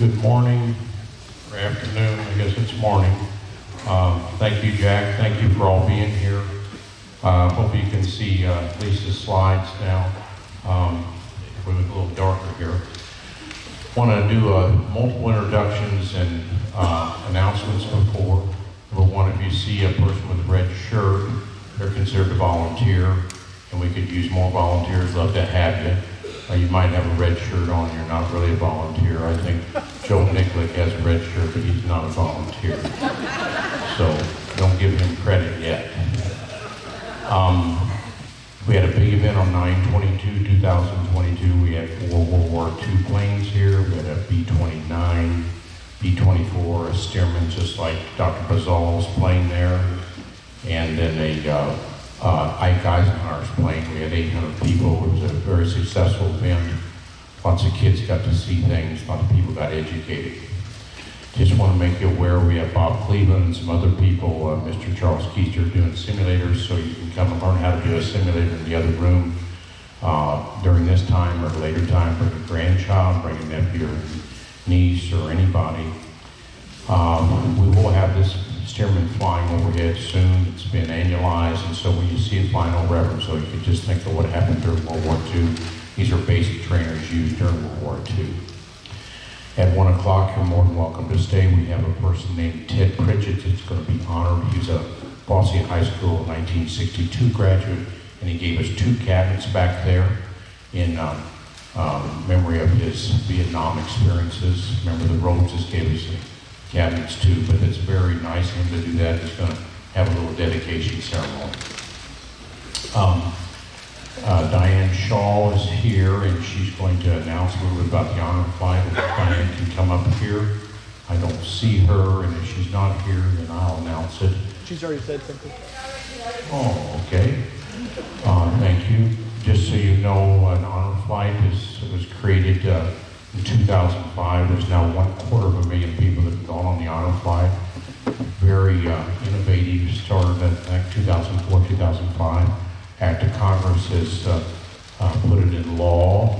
Good morning, or afternoon, I guess it's morning. Thank you, Jack. Thank you for all being here. Hope you can see Lisa's slides now. We're a little darker here. Want to do multiple introductions and announcements before. Number one, if you see a person with a red shirt, they're considered a volunteer, and we could use more volunteers. Love to have you. You might have a red shirt on, you're not really a volunteer. I think Joe Nicklick has a red shirt, but he's not a volunteer. So don't give him credit yet. We had a big event on 9/22/2022. We had 4 World War II planes here. We had a B-29, B-24, a Stearman, just like Dr. Bazal's plane there. And then Ike Eisenhower's plane. We had 800 people. It was a very successful event. Lots of kids got to see things. Lots of people got educated. Just want to make you aware we have Bob Cleveland and some other people, Mr. Charles Keister, doing simulators, so you can come and learn how to do a simulator in the other room during this time or later time. Bring a grandchild, bring a nephew or niece or anybody. We will have this Stearman flying overhead soon. It's been annualized, and so when you see it flying overhead, so you can just think of what happened during World War II. These are basic trainers used during World War II. At 1 o'clock, you're more than welcome to stay. We have a person named Ted Pritchett that's going to be honored. He's a Boston High School 1962 graduate, and he gave us 2 cabinets back there in memory of his Vietnam experiences. Remember, the Rhodeses gave us cabinets too, but it's very nice of him to do that. He's going to have a little dedication ceremony. Diane Shaw is here, and she's going to announce a little bit about the honor flight. If Diane can come up here. I don't see her, and if she's not here, then I'll announce it. She's already said something. Oh, okay. Thank you. Just so you know, an honor flight was created in 2005. There's now 250,000 people that have gone on the honor flight. Very innovative. Started in 2004, 2005. Act of Congress has put it in law.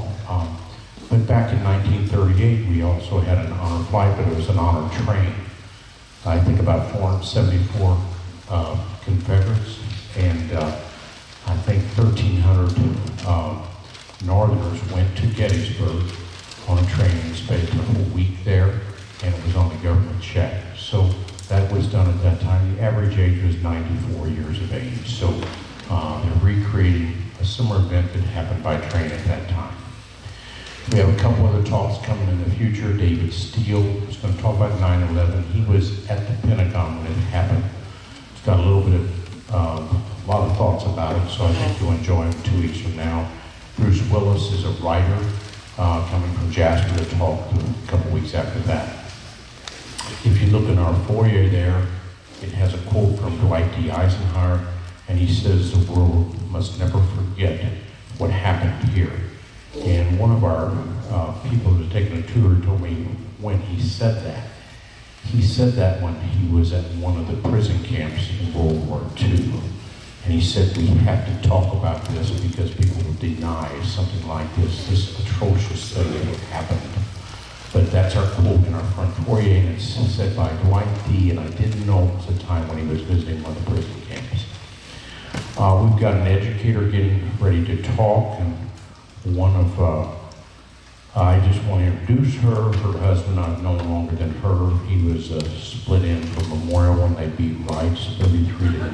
But back in 1938, we also had an honor flight, but it was an honor train. I think about 474 Confederates, and I think 1,300 Northerners went to Gettysburg on a train and spent a whole week there, and it was on the government check. So that was done at that time. The average age was 94 years of age. So they're recreating a similar event that happened by train at that time. We have a couple other talks coming in the future. David Steele is going to talk about 9/11. He was at the Pentagon when it happened. He's got a little bit of, a lot of thoughts about it, so I think you'll enjoy him 2 weeks from now. Bruce Willis is a writer coming from Jasper to talk a couple weeks after that. If you look in our foyer there, it has a quote from Dwight D. Eisenhower, and he says the world must never forget what happened here. And one of our people who was taking a tour told me when he said that when he was at one of the prison camps in World War II. And he said we have to talk about this because people will deny something like this atrocious thing that happened. But that's our quote in our front foyer, and it's said by Dwight D., and I didn't know it was a time when he was visiting one of the prison camps. We've got an educator getting ready to talk, and I just want to introduce her. Her husband I've known longer than her. He was split in from Memorial when they beat Rice 33-0.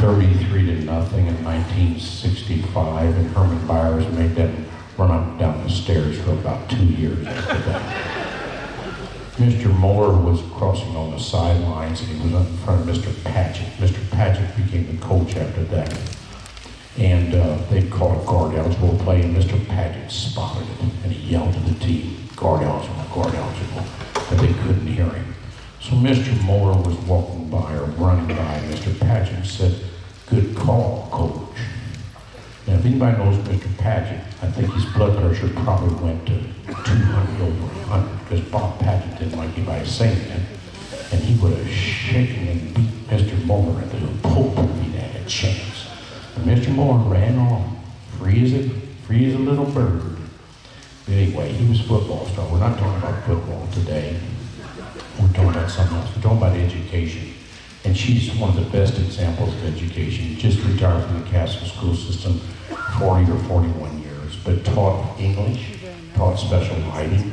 33-0 in 1965, and Herman Byers made them run up and down the stairs for about 2 years after that. Mr. Muller was crossing on the sidelines, and he was in front of Mr. Paget. Mr. Paget became the coach after that. And they called a guard eligible play, and Mr. Paget spotted it, and he yelled to the team, guard eligible, but they couldn't hear him. So Mr. Muller was walking by or running by, and Mr. Paget said, good call, coach. Now, if anybody knows Mr. Paget, I think his blood pressure probably went to 200 over 100, because Bob Paget didn't like anybody saying that. And he would have shaken and beat Mr. Muller into the pulp if he'd had a chance. And Mr. Muller ran off, free as a little bird. Then he anyway, he was a football star. We're not talking about football today. We're talking about something else. We're talking about education. And she's one of the best examples of education. Just retired from the Castle school system 40 or 41 years, but taught English, taught special writing,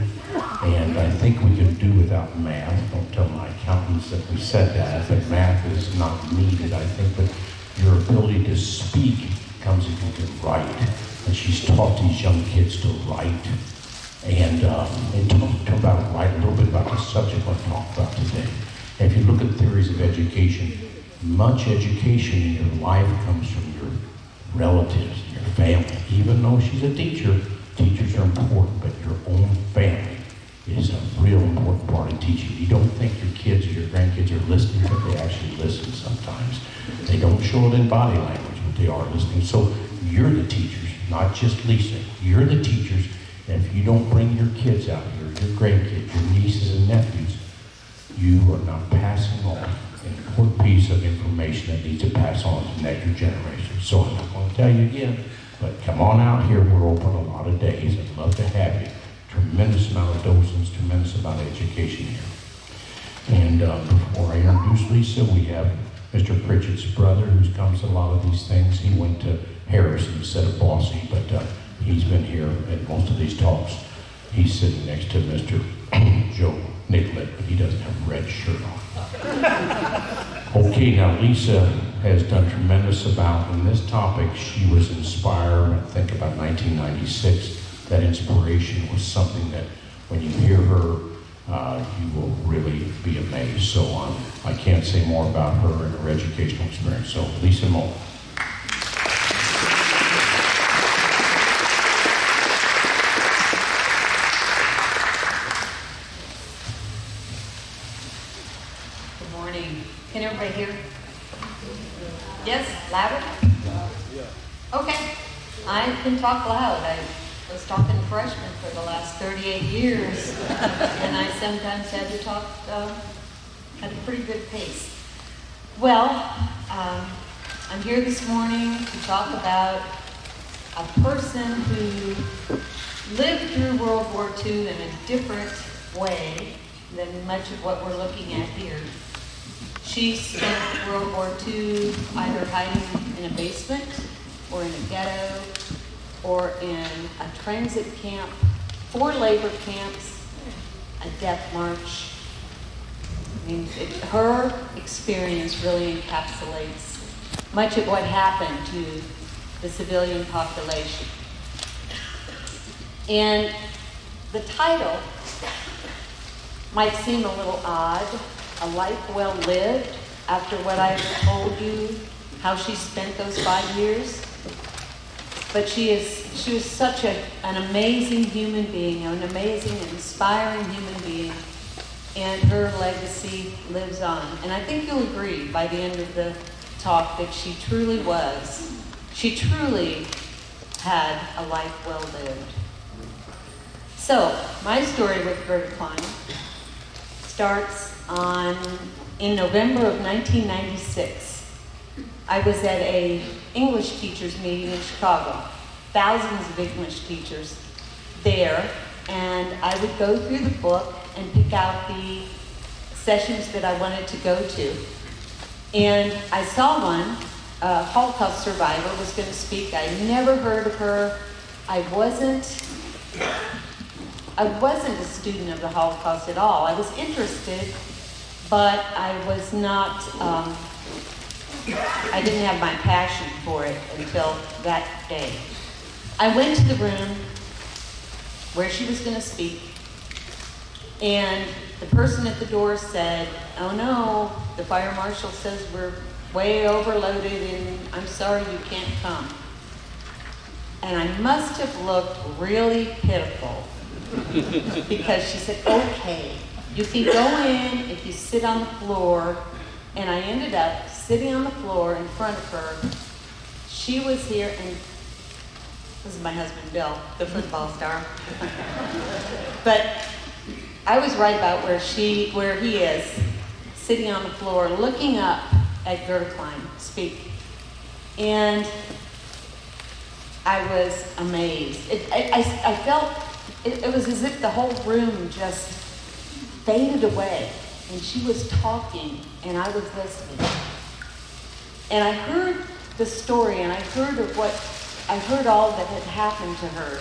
and I think we could do without math. Don't tell my accountants that we said that, but math is not needed. I think that your ability to speak comes if you can write. And she's taught these young kids to write. And talk about write a little bit about the subject we're talking about today. If you look at theories of education, much education in your life comes from your relatives, your family. Even though she's a teacher, teachers are important, but your own family is a real important part of teaching. You don't think your kids or your grandkids are listening, but they actually listen sometimes. They don't show it in body language, but they are listening. So you're the teachers, not just Lisa. You're the teachers, and if you don't bring your kids out here, your grandkids, your nieces and nephews, you are not passing on an important piece of information that needs to pass on to the next generation. So I'm not going to tell you again, but come on out here. We're open a lot of days. I'd love to have you. Tremendous amount of docents, tremendous amount of education here. And before I introduce Lisa, we have Mr. Pritchett's brother, who comes to a lot of these things. He went to Harrison instead of Bossy, but he's been here at most of these talks. He's sitting next to Mr. Joe Nicolette, but he doesn't have a red shirt on. Okay, now Lisa has done tremendous amount in this topic. She was inspired, I think about 1996. That inspiration was something that when you hear her, you will really be amazed. So I can't say more about her and her educational experience. So Lisa Muller. Good morning. Can everybody hear? Yes? Louder? Okay. I can talk loud. I was talking freshman for the last 38 years, and I sometimes had to talk at a pretty good pace. Well, I'm here this morning to talk about a person who lived through World War II in a different way than much of what we're looking at here. She spent World War II either hiding in a basement or in a ghetto or in a transit camp, 4 labor camps, a death march. I mean, her experience really encapsulates much of what happened to the civilian population. And the title might seem a little odd, A Life Well Lived, after what I told you, how she spent those 5 years. But she was such an amazing human being, an amazing, inspiring human being, and her legacy lives on. And I think you'll agree by the end of the talk that she truly had a life well lived. So, my story with Gerda Klein starts in November of 1996. I was at an English teachers meeting in Chicago, thousands of English teachers there, and I would go through the book and pick out the sessions that I wanted to go to. And I saw one, a Holocaust survivor was going to speak. I never heard of her. I wasn't a student of the Holocaust at all. I was interested, but I was not, I didn't have my passion for it until that day. I went to the room where she was going to speak, and the person at the door said, "Oh no, the fire marshal says we're way overloaded and I'm sorry you can't come." And I must have looked really pitiful because she said, "Okay, you can go in if you sit on the floor." And I ended up sitting on the floor in front of her. She was here, and this is my husband, Bill, the football star. But I was right about where he is, sitting on the floor, looking up at Gerda Klein speak. And I was amazed. I felt it was as if the whole room just faded away, and she was talking, and I was listening. And I heard the story, and I heard all that had happened to her.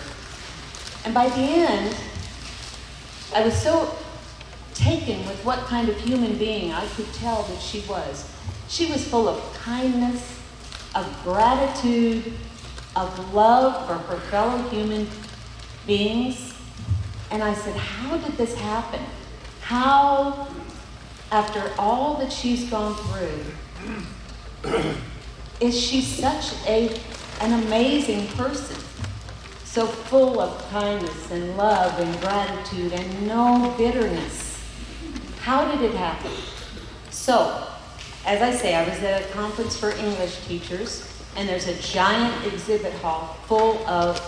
And by the end, I was so taken with what kind of human being I could tell that she was. She was full of kindness, of gratitude, of love for her fellow human beings. And I said, how did this happen? How, after all that she's gone through, is she such an amazing person? So full of kindness and love and gratitude and no bitterness. How did it happen? So, as I say, I was at a conference for English teachers, and there's a giant exhibit hall full of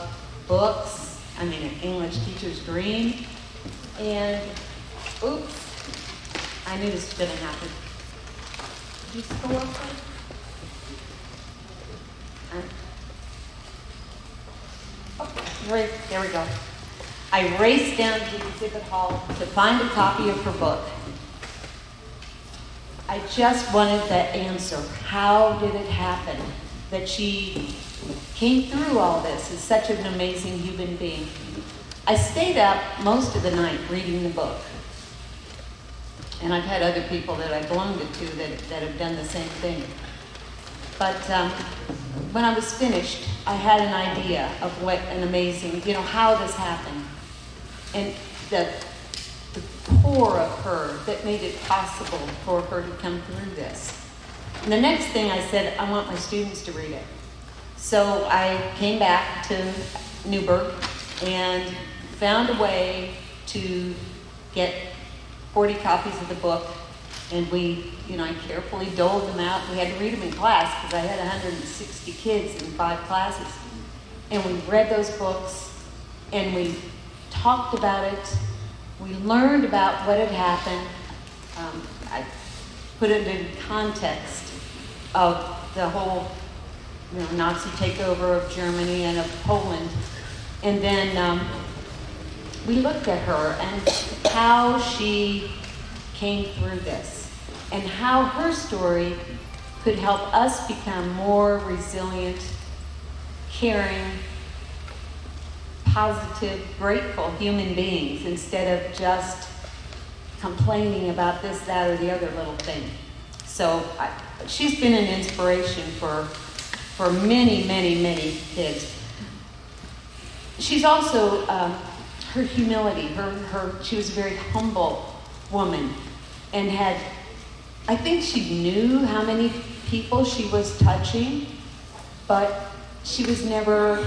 books. I mean, an English teacher's dream. And, oops, I knew this was going to happen. Did you just go up there? Right, there we go. I raced down to the exhibit hall to find a copy of her book. I just wanted that answer. How did it happen that she came through all this as such an amazing human being? I stayed up most of the night reading the book. And I've had other people that I've loaned it to that have done the same thing. But when I was finished, I had an idea of what an amazing, how this happened. And the core of her that made it possible for her to come through this. And the next thing I said, I want my students to read it. So I came back to Newburgh and found a way to get 40 copies of the book. And I carefully doled them out. We had to read them in class because I had 160 kids in 5 classes. And we read those books, and we talked about it. We learned about what had happened. I put it in context of the whole, Nazi takeover of Germany and of Poland. And then we looked at her and how she came through this, and how her story could help us become more resilient, caring, positive, grateful human beings instead of just complaining about this, that, or the other little thing. So she's been an inspiration for many, many, many kids. She's also, her humility, she was a very humble woman, and I think she knew how many people she was touching, but she was never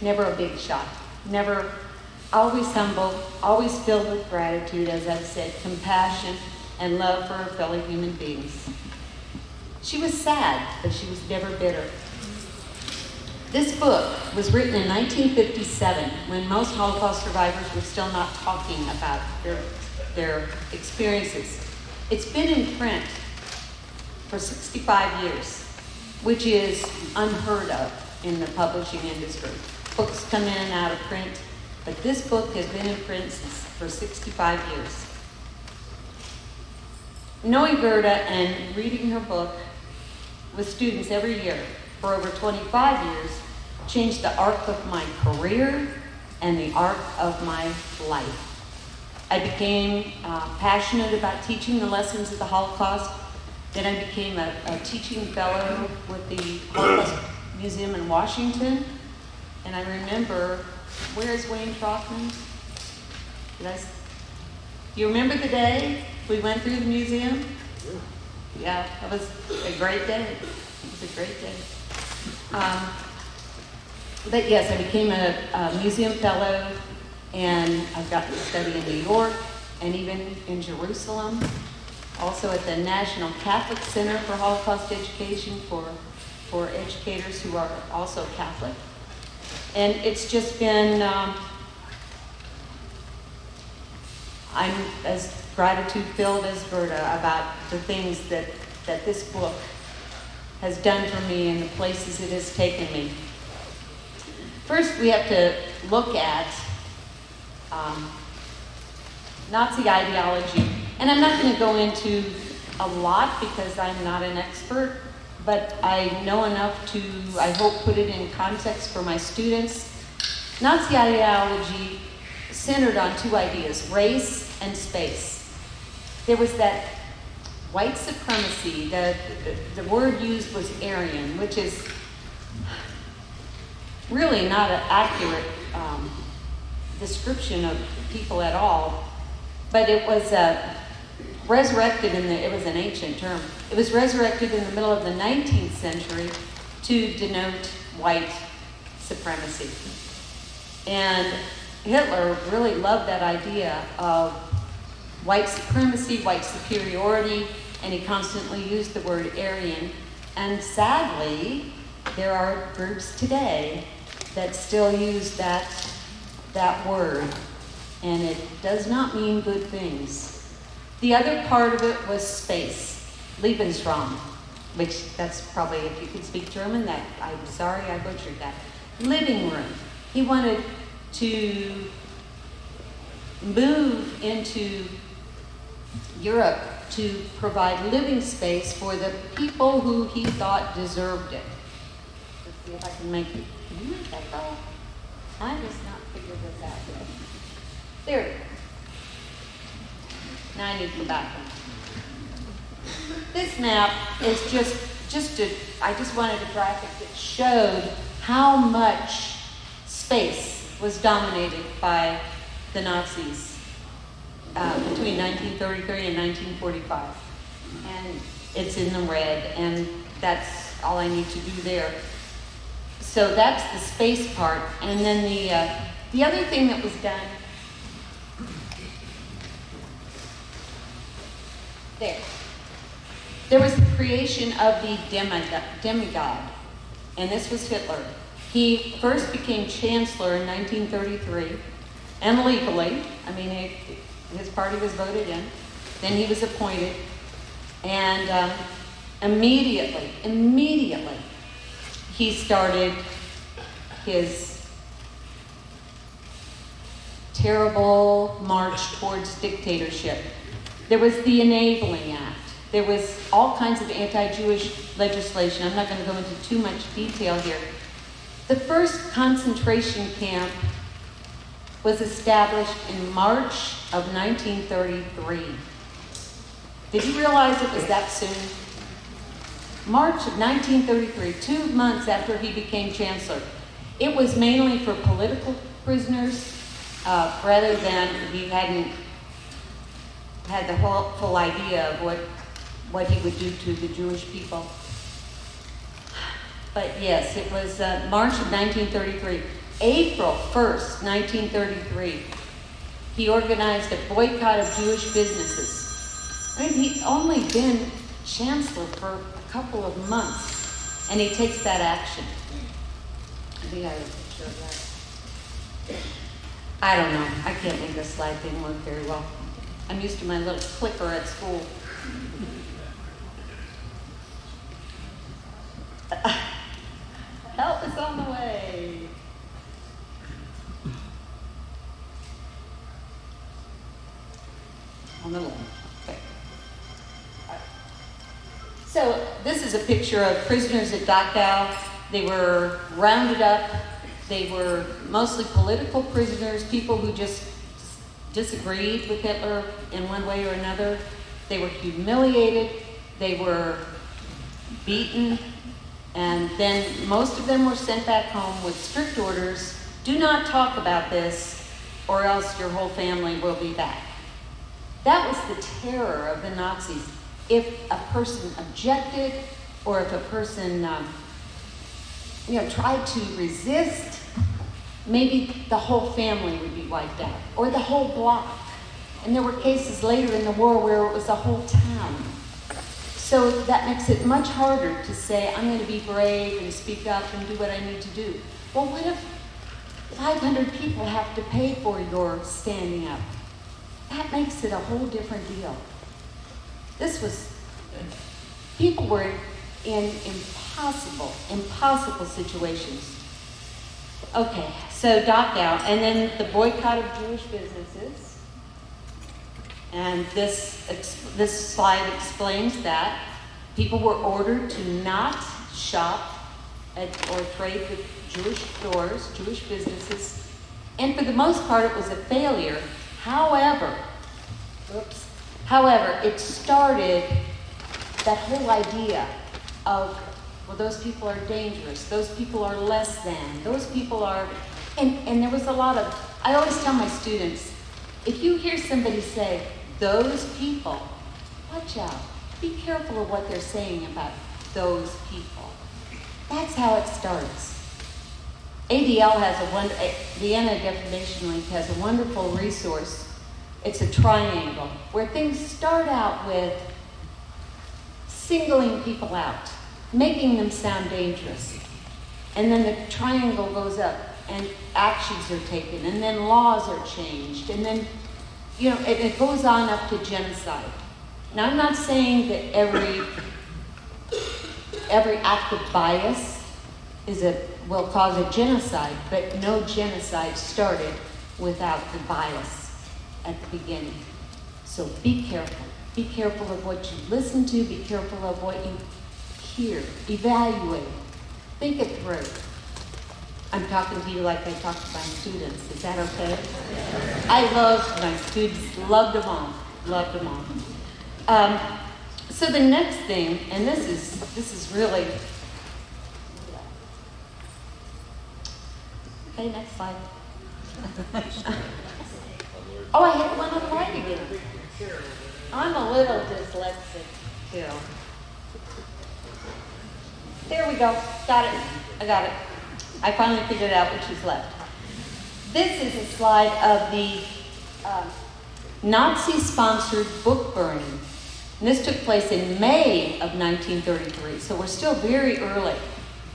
a big shot. Always humble, always filled with gratitude, as I've said, compassion, and love for her fellow human beings. She was sad, but she was never bitter. This book was written in 1957, when most Holocaust survivors were still not talking about their experiences. It's been in print for 65 years, which is unheard of in the publishing industry. Books come in and out of print, but this book has been in print for 65 years. Knowing Gerda and reading her book with students every year for over 25 years changed the arc of my career and the arc of my life. I became passionate about teaching the lessons of the Holocaust. Then I became a teaching fellow with the Holocaust Museum in Washington. And I remember, where is Wayne Trockman? You remember the day we went through the museum? Yeah, that was a great day. It was a great day. But yes, I became a museum fellow, and I've gotten to study in New York and even in Jerusalem. Also at the National Catholic Center for Holocaust Education for educators who are also Catholic. And it's just been, I'm as gratitude-filled as Gerda about the things that this book has done for me and the places it has taken me. First, we have to look at Nazi ideology. And I'm not going to go into a lot because I'm not an expert, but I know enough to, I hope, put it in context for my students. Nazi ideology centered on two ideas, race and space. There was that white supremacy, the word used was Aryan, which is really not an accurate description of people at all, but it was resurrected it was an ancient term. It was resurrected in the middle of the 19th century to denote white supremacy. And Hitler really loved that idea of white supremacy, white superiority, and he constantly used the word Aryan. And sadly, there are groups today that still use that word, and it does not mean good things. The other part of it was space, Lebensraum, which that's probably, if you could speak German, that I'm sorry I butchered that. Living room. He wanted to move into Europe to provide living space for the people who he thought deserved it. Let's see if I can make it. Can you make that go? I just not figured this out yet. There it is. Now I need the background. This map is I just wanted a graphic that showed how much space was dominated by the Nazis between 1933 and 1945. And it's in the red, and that's all I need to do there. So that's the space part. And then the other thing that was done, there was the creation of the Demigod, and this was Hitler. He first became chancellor in 1933, and legally, I mean, his party was voted in. Then he was appointed, and immediately, he started his terrible march towards dictatorship. There was the Enabling Act. There was all kinds of anti-Jewish legislation. I'm not going to go into too much detail here. The first concentration camp was established in March of 1933. Did you realize it was that soon? March of 1933, 2 months after he became chancellor. It was mainly for political prisoners, rather than he hadn't had the full idea of what he would do to the Jewish people. But yes, it was March of 1933. April 1st, 1933, he organized a boycott of Jewish businesses. I mean, he'd only been chancellor for a couple of months, and he takes that action. I think I have a picture of that. I don't know. I can't make this slide thing work very well. I'm used to my little clicker at school. Help is on the way. On the left. Okay. So this is a picture of prisoners at Dachau. They were rounded up. They were mostly political prisoners, people who just disagreed with Hitler in one way or another. They were humiliated. They were beaten. And then most of them were sent back home with strict orders. Do not talk about this, or else your whole family will be back. That was the terror of the Nazis. If a person objected, or if a person tried to resist, maybe the whole family would be wiped out, or the whole block. And there were cases later in the war where it was a whole town. So that makes it much harder to say, I'm going to be brave and speak up and do what I need to do. Well, what if 500 people have to pay for your standing up? That makes it a whole different deal. People were in impossible situations. Okay, so So Dachau, and then the boycott of Jewish businesses. And this slide explains that. People were ordered to not shop or trade with Jewish stores, Jewish businesses. And for the most part, it was a failure. However, it started that whole idea of, well, those people are dangerous, those people are less than, those people are, and there was a lot of, I always tell my students, if you hear somebody say, those people, watch out. Be careful of what they're saying about those people. That's how it starts. ADL has the Anti-Defamation League has a wonderful resource. It's a triangle where things start out with singling people out, making them sound dangerous. And then the triangle goes up and actions are taken and then laws are changed. And then, it goes on up to genocide. Now, I'm not saying that every act of bias will cause a genocide, but no genocide started without the bias at the beginning. So be careful. Be careful of what you listen to. Be careful of what you hear. Evaluate. Think it through. I'm talking to you like I talk to my students. Is that okay? I love my students. Loved them all. Loved them all. So the next thing, and this is really, okay, next slide. Oh, I hit the one on the right again. I'm a little dyslexic too. There we go. Got it. I got it. I finally figured out which is left. This is a slide of the Nazi-sponsored book burning. And this took place in May of 1933, so we're still very early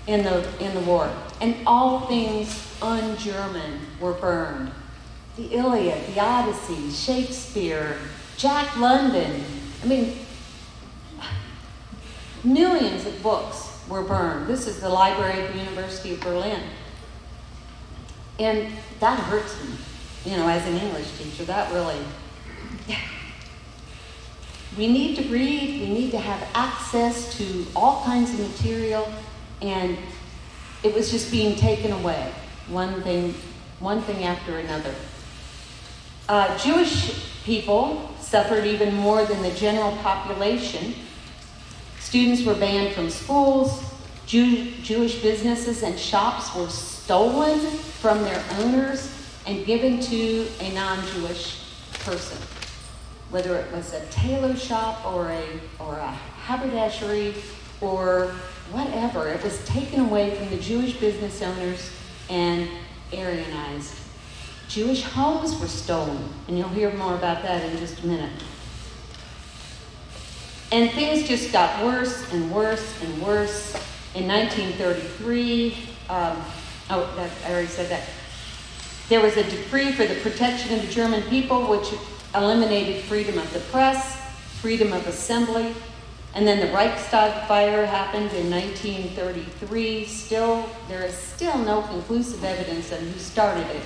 in the war. And all things un-German were burned. The Iliad, the Odyssey, Shakespeare, Jack London. I mean, millions of books were burned. This is the library of the University of Berlin. And that hurts me, as an English teacher. That really... We need to read, we need to have access to all kinds of material, and it was just being taken away, one thing after another. Jewish people suffered even more than the general population. Students were banned from schools, Jewish businesses and shops were stolen from their owners and given to a non-Jewish person. Whether it was a tailor shop or a haberdashery or whatever, it was taken away from the Jewish business owners and Aryanized. Jewish homes were stolen, and you'll hear more about that in just a minute. And things just got worse and worse and worse. In 1933, I already said that. There was a decree for the protection of the German people, which eliminated freedom of the press, freedom of assembly, and then the Reichstag Fire happened in 1933. There is still no conclusive evidence on who started it,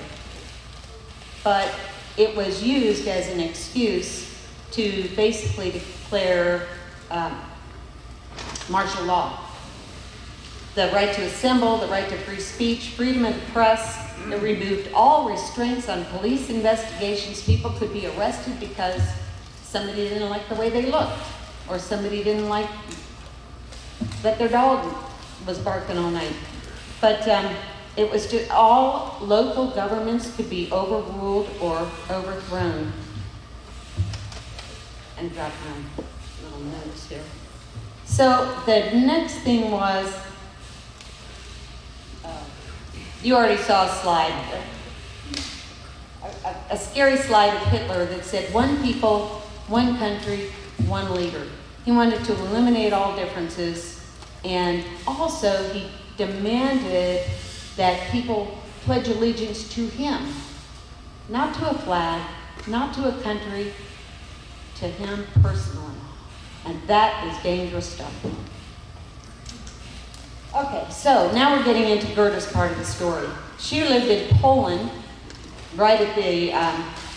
but it was used as an excuse to basically declare martial law. The right to assemble, the right to free speech, freedom of the press. It removed all restraints on police investigations. People could be arrested because somebody didn't like the way they looked, or somebody didn't like that their dog was barking all night. But it was just all local governments could be overruled or overthrown. And drop my little notes here. So the next thing was, you already saw a slide, a scary slide of Hitler that said one people, one country, one leader. He wanted to eliminate all differences, and also he demanded that people pledge allegiance to him, not to a flag, not to a country, to him personally. And that is dangerous stuff. Okay, so now we're getting into Goethe's part of the story. She lived in Poland, right at the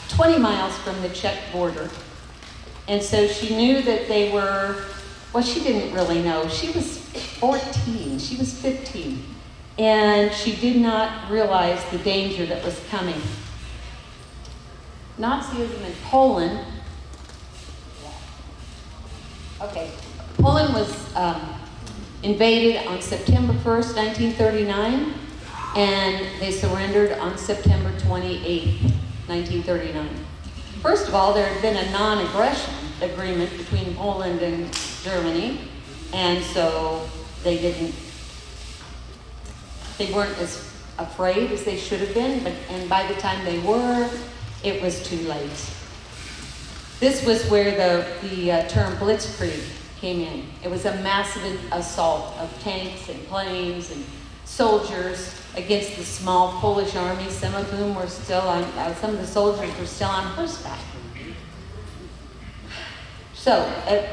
20 miles from the Czech border. And so she knew that they were, well, she didn't really know. She was 14, she was 15. And she did not realize the danger that was coming. Nazism in Poland, Poland was invaded on September 1st, 1939, and they surrendered on September 28th, 1939. First of all, there had been a non-aggression agreement between Poland and Germany, and so they weren't as afraid as they should have been, and by the time they were, it was too late. This was where the term Blitzkrieg came in. It was a massive assault of tanks and planes and soldiers against the small Polish army, some of whom were still on, some of the soldiers were still on horseback. So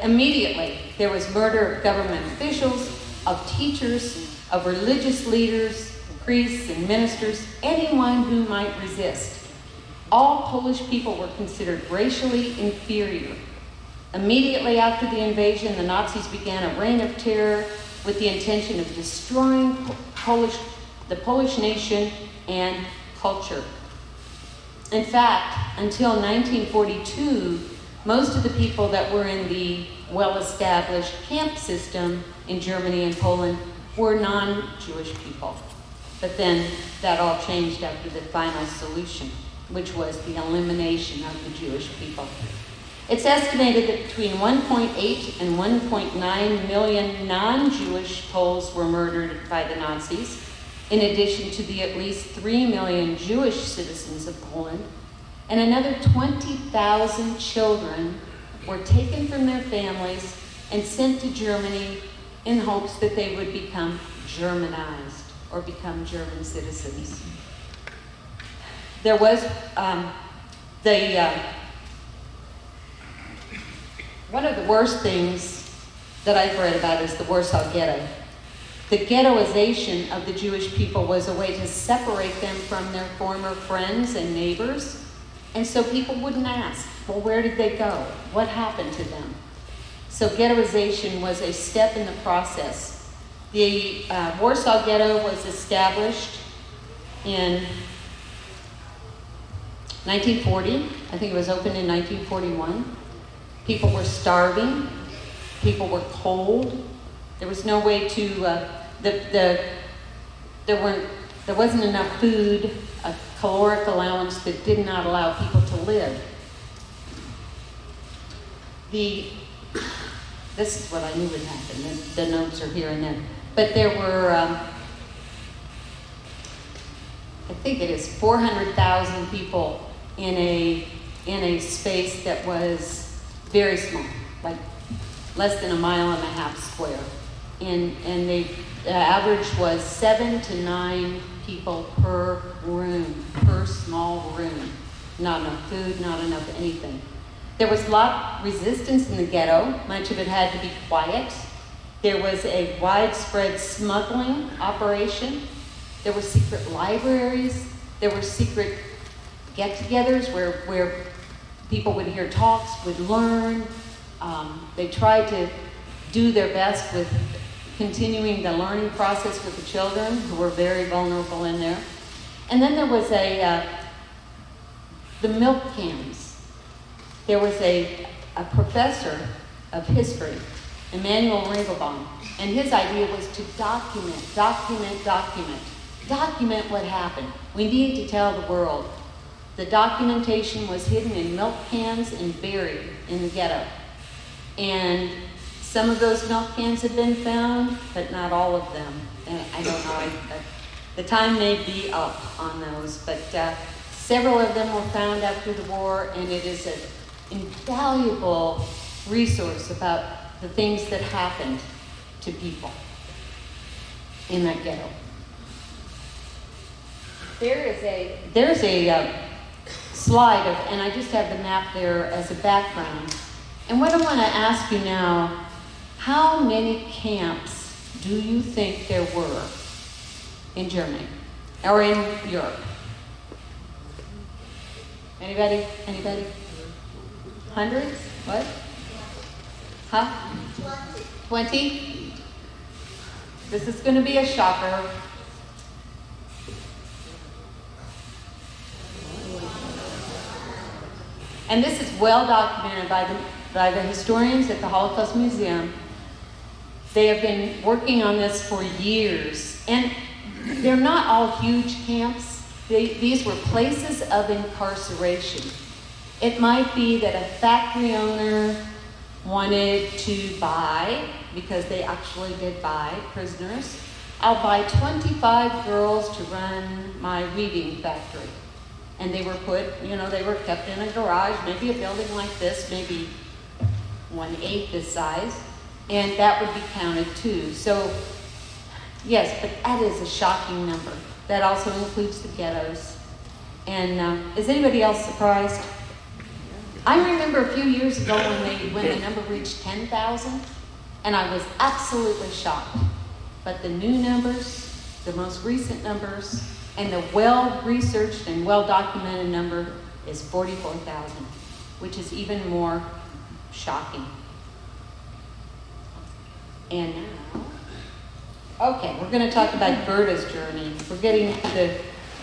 immediately there was murder of government officials, of teachers, of religious leaders, priests and ministers, anyone who might resist. All Polish people were considered racially inferior. Immediately after the invasion, the Nazis began a reign of terror with the intention of destroying the Polish nation and culture. In fact, until 1942, most of the people that were in the well-established camp system in Germany and Poland were non-Jewish people. But then that all changed after the final solution, which was the elimination of the Jewish people. It's estimated that between 1.8 and 1.9 million non-Jewish Poles were murdered by the Nazis, in addition to the at least 3 million Jewish citizens of Poland, and another 20,000 children were taken from their families and sent to Germany in hopes that they would become Germanized or become German citizens. There was one of the worst things that I've read about is the Warsaw Ghetto. The ghettoization of the Jewish people was a way to separate them from their former friends and neighbors. And so people wouldn't ask, well, where did they go? What happened to them? So ghettoization was a step in the process. The Warsaw Ghetto was established in 1940. I think it was opened in 1941. People were starving. People were cold. There was no way to, there wasn't enough food, a caloric allowance that did not allow people to live. This is what I knew would happen. The notes are here and there. But there were, I think it is 400,000 people in a space that was very small, like less than 1.5 miles square. And the average was 7 to 9 people per room, per small room. Not enough food, not enough anything. There was a lot of resistance in the ghetto. Much of it had to be quiet. There was a widespread smuggling operation. There were secret libraries. There were secret get-togethers where people would hear talks, would learn. They tried to do their best with continuing the learning process with the children, who were very vulnerable in there. And then there was the milk cans. There was a professor of history, Emanuel Ringelbaum, and his idea was to document what happened. We need to tell the world. The documentation was hidden in milk cans and buried in the ghetto. And some of those milk cans have been found, but not all of them. And I don't know, the time may be up on those, but several of them were found after the war, and it is an invaluable resource about the things that happened to people in that ghetto. There's a slide of, and I just have the map there as a background. And what I want to ask you now, how many camps do you think there were in Germany or in Europe? Anybody? Anybody? Hundreds? What? Huh? 20? This is going to be a shocker. And this is well documented by the historians at the Holocaust Museum. They have been working on this for years. And they're not all huge camps. These were places of incarceration. It might be that a factory owner wanted to buy, because they actually did buy prisoners. I'll buy 25 girls to run my weaving factory. And they were put, they were kept in a garage, maybe a building like this, maybe 1/8 this size, and that would be counted too. So, yes, but that is a shocking number. That also includes the ghettos. And is anybody else surprised? I remember a few years ago when the number reached 10,000, and I was absolutely shocked. But the new numbers, the most recent numbers, and the well-researched and well-documented number is 44,000, which is even more shocking. And now, okay, we're going to talk about Gerda's journey. We're getting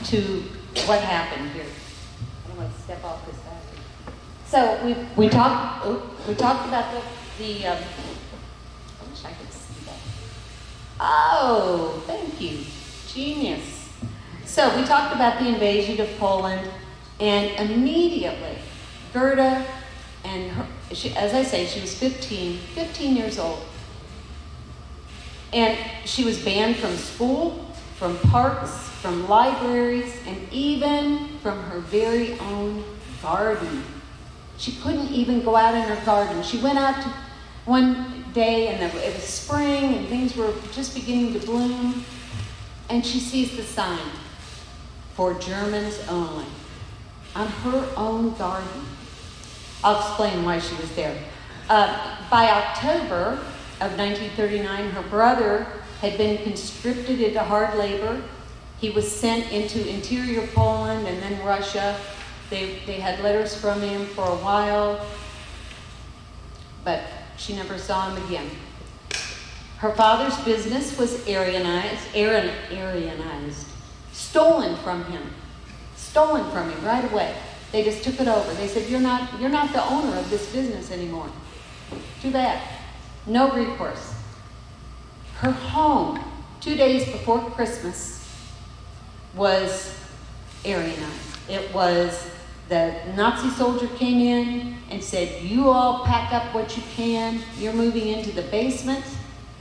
to what happened here. I don't want to step off this bathroom. So we talked about the I wish I could see that. Oh, thank you, genius. So we talked about the invasion of Poland, and immediately Gerda and her, as I say, she was 15 years old. And she was banned from school, from parks, from libraries, and even from her very own garden. She couldn't even go out in her garden. She went out one day, and it was spring, and things were just beginning to bloom, and she sees the sign, "For Germans only," on her own garden. I'll explain why she was there. By October of 1939, her brother had been conscripted into hard labor. He was sent into interior Poland and then Russia. They had letters from him for a while, but she never saw him again. Her father's business was Aryanized, stolen from him right away. They just took it over. They said, you're not the owner of this business anymore. Too bad. No recourse. Her home, 2 days before Christmas, was Aryanized. It was the Nazi soldier came in and said, you all pack up what you can. You're moving into the basement,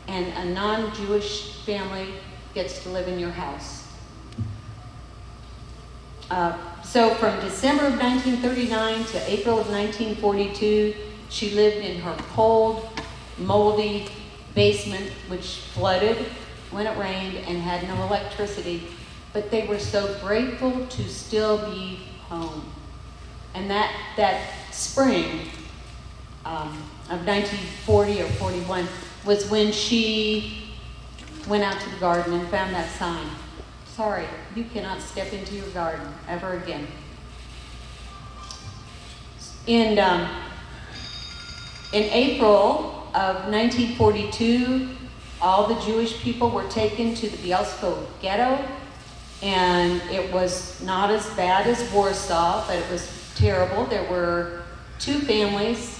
and a non-Jewish family gets to live in your house. So from December of 1939 to April of 1942, she lived in her cold, moldy basement, which flooded when it rained and had no electricity. But they were so grateful to still be home. And that spring of 1940 or 41 was when she went out to the garden and found that sign. Sorry, you cannot step into your garden ever again. In April of 1942, all the Jewish people were taken to the Bielsko Ghetto, and it was not as bad as Warsaw, but it was terrible. There were 2 families,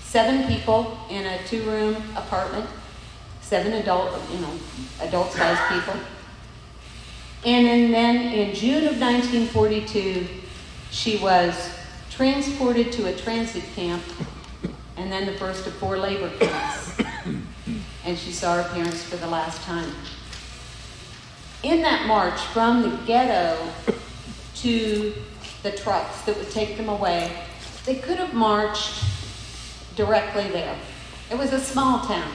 7 people in a 2-room apartment, 7 adult-sized people. And then in June of 1942, she was transported to a transit camp, and then the first of 4 labor camps. And she saw her parents for the last time. In that march from the ghetto to the trucks that would take them away, they could have marched directly there. It was a small town.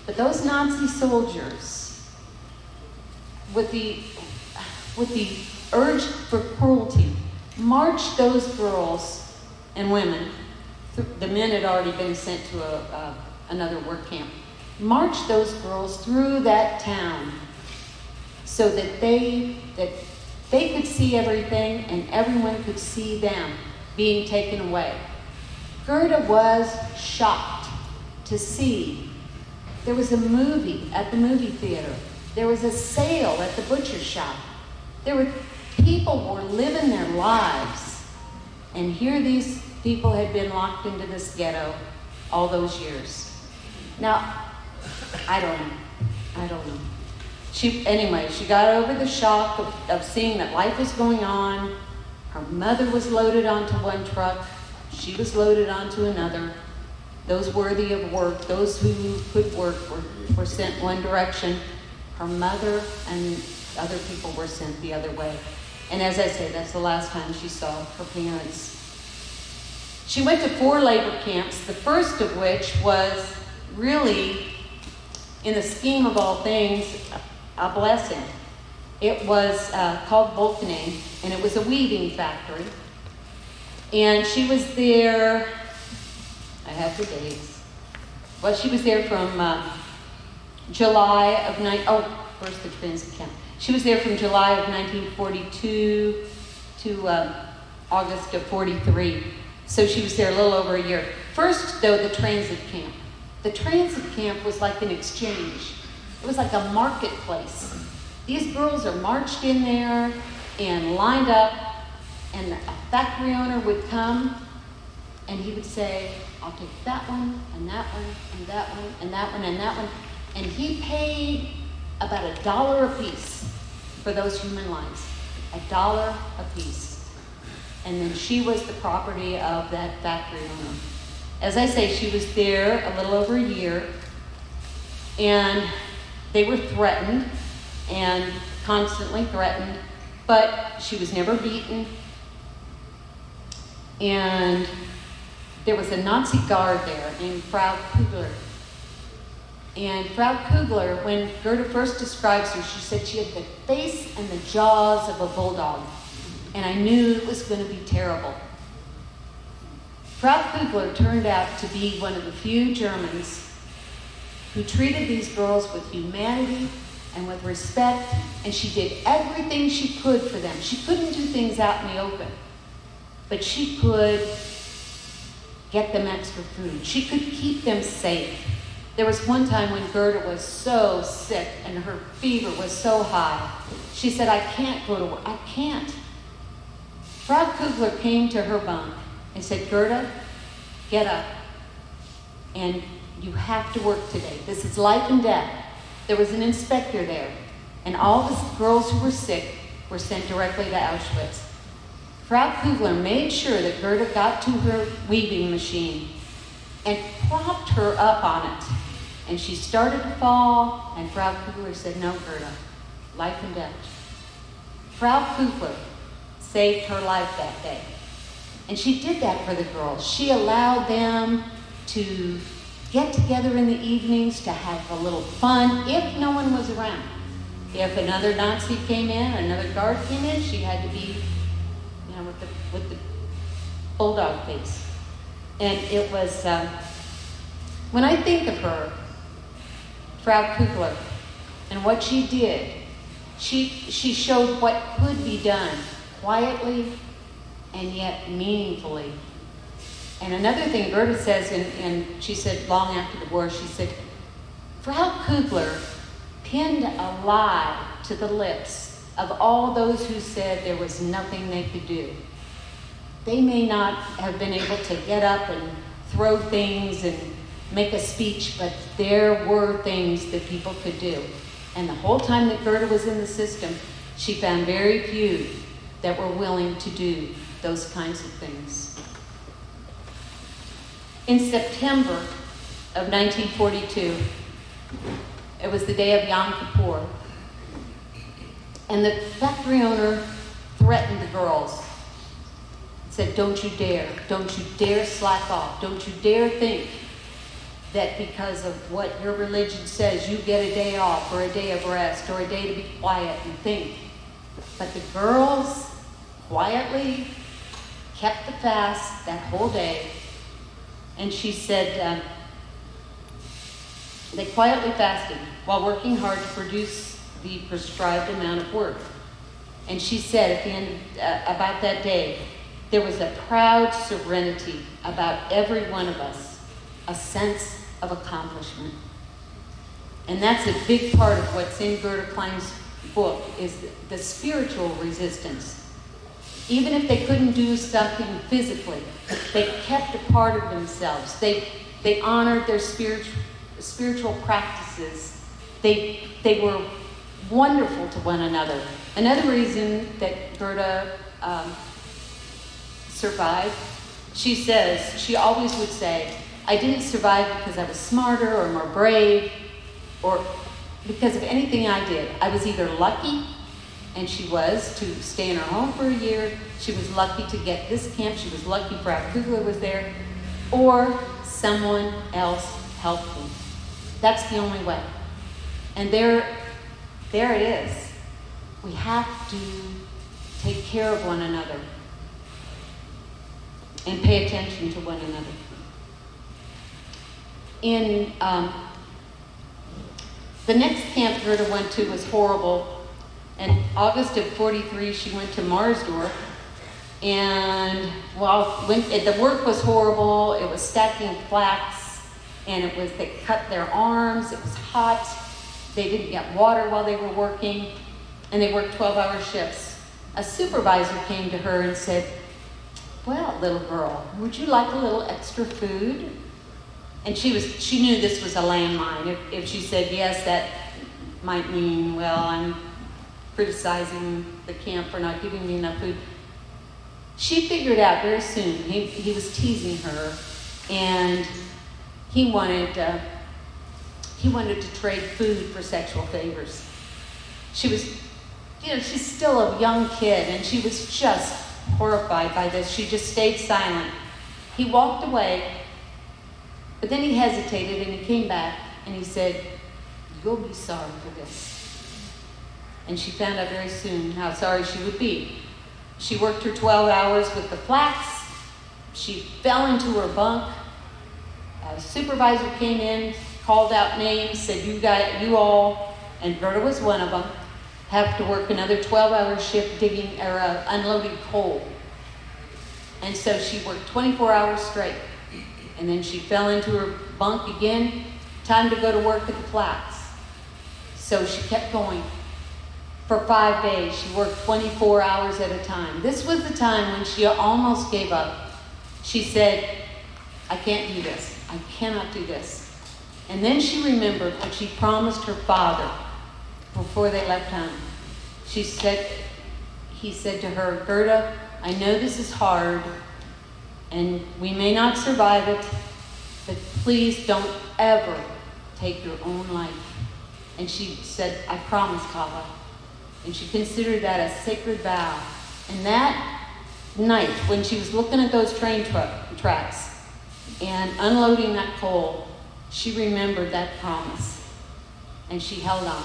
But those Nazi soldiers, with the urge for cruelty, marched those girls and women. The men had already been sent to another work camp. Marched those girls through that town, so that they could see everything and everyone could see them being taken away. Gerda was shocked to see there was a movie at the movie theater. There was a sale at the butcher shop. People were living their lives. And here these people had been locked into this ghetto all those years. Now, I don't know. She got over the shock of seeing that life was going on. Her mother was loaded onto one truck. She was loaded onto another. Those worthy of work, those who could work were sent one direction. Her mother and other people were sent the other way. And as I say, that's the last time she saw her parents. She went to 4 labor camps, the first of which was really, in the scheme of all things, a blessing. It was called Boycott, and it was a weaving factory. And she was there, I have the dates. Well, she was there from July of first the transit camp. She was there from July of 1942 to August of 43. So she was there a little over a year. First, though, the transit camp. The transit camp was like an exchange. It was like a marketplace. These girls are marched in there and lined up, and a factory owner would come and he would say, I'll take that one, and that one, and that one, and that one, and that one. And he paid about $1 a piece for those human lives. $1 a piece. And then she was the property of that factory owner. As I say, she was there a little over a year, and they were threatened, and constantly threatened, but she was never beaten. And there was a Nazi guard there named Frau Kugler. And Frau Kugler, when Gerda first describes her, she said she had the face and the jaws of a bulldog. And I knew it was going to be terrible. Frau Kugler turned out to be one of the few Germans who treated these girls with humanity and with respect, and she did everything she could for them. She couldn't do things out in the open, but she could get them extra food. She could keep them safe. There was one time when Gerda was so sick and her fever was so high. She said, I can't go to work. I can't. Frau Kugler came to her bunk and said, Gerda, get up. And you have to work today. This is life and death. There was an inspector there. And all the girls who were sick were sent directly to Auschwitz. Frau Kugler made sure that Gerda got to her weaving machine and propped her up on it. And she started to fall, and Frau Kugler said, no, Gerda, life and death. Frau Kugler saved her life that day. And she did that for the girls. She allowed them to get together in the evenings to have a little fun if no one was around. If another Nazi came in, another guard came in, she had to be, with the bulldog face. And it was, when I think of her, Frau Kugler, and what she did, she showed what could be done quietly and yet meaningfully. And another thing Gerda says, and she said long after the war, she said, Frau Kugler pinned a lie to the lips of all those who said there was nothing they could do. They may not have been able to get up and throw things and make a speech, but there were things that people could do. And the whole time that Gerda was in the system, she found very few that were willing to do those kinds of things. In September of 1942, it was the day of Yom Kippur, and the factory owner threatened the girls. Said, don't you dare slack off. Don't you dare think that because of what your religion says, you get a day off or a day of rest or a day to be quiet and think. But the girls quietly kept the fast that whole day. And she said they quietly fasted while working hard to produce the prescribed amount of work. And she said at the end, about that day, there was a proud serenity about every one of us, a sense of accomplishment. And that's a big part of what's in Gerda Klein's book, is the spiritual resistance. Even if they couldn't do something physically, they kept a part of themselves. They honored their spiritual practices. They were wonderful to one another. Another reason that Gerda survived, she says, she always would say, I didn't survive because I was smarter or more brave or because of anything I did. I was either lucky, and she was, to stay in her home for a year. She was lucky to get this camp. She was lucky Brad Kugler was there. Or someone else helped me. That's the only way. And there it is. We have to take care of one another and pay attention to one another. In the next camp Gerda went to was horrible. In August of 43, she went to Marsdorf, and the work was horrible. It was stacking flax, and they cut their arms. It was hot. They didn't get water while they were working, and they worked 12-hour shifts. A supervisor came to her and said, well, little girl, would you like a little extra food? And she knew this was a landmine. If she said yes, that might mean, well, I'm criticizing the camp for not giving me enough food. She figured out very soon, he was teasing her, and he wanted to trade food for sexual favors. She was, she's still a young kid, and she was just horrified by this. She just stayed silent. He walked away, but then he hesitated, and he came back, and he said, you'll be sorry for this. And she found out very soon how sorry she would be. She worked her 12 hours with the flax. She fell into her bunk. A supervisor came in, called out names, said, you all, and Gerda was one of them, have to work another 12-hour shift unloading coal. And so she worked 24 hours straight. And then she fell into her bunk again, time to go to work at the flax. So she kept going. For 5 days, she worked 24 hours at a time. This was the time when she almost gave up. She said, I can't do this. I cannot do this. And then she remembered what she promised her father before they left home. He said to her, Gerda, I know this is hard, and we may not survive it, but please don't ever take your own life. And she said, I promise, Papa. And she considered that a sacred vow. And that night, when she was looking at those train tracks and unloading that coal, she remembered that promise. And she held on.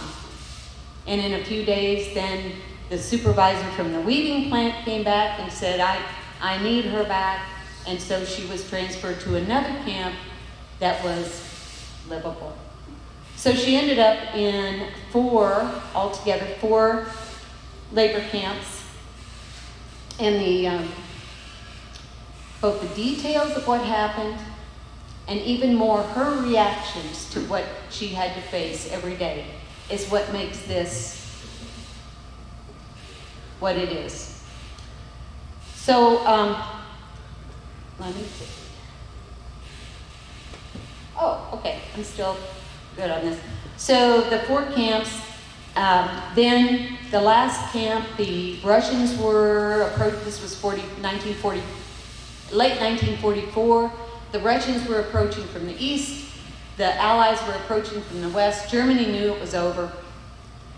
And in a few days, then the supervisor from the weaving plant came back and said, I need her back. And so she was transferred to another camp that was livable. So she ended up in four labor camps. And both the details of what happened and even more her reactions to what she had to face every day is what makes this what it is. So, let me see. Oh, okay, I'm still good on this. So the 4 camps, then the last camp, the Russians were approached, this was late 1944. The Russians were approaching from the east. The Allies were approaching from the west. Germany knew it was over.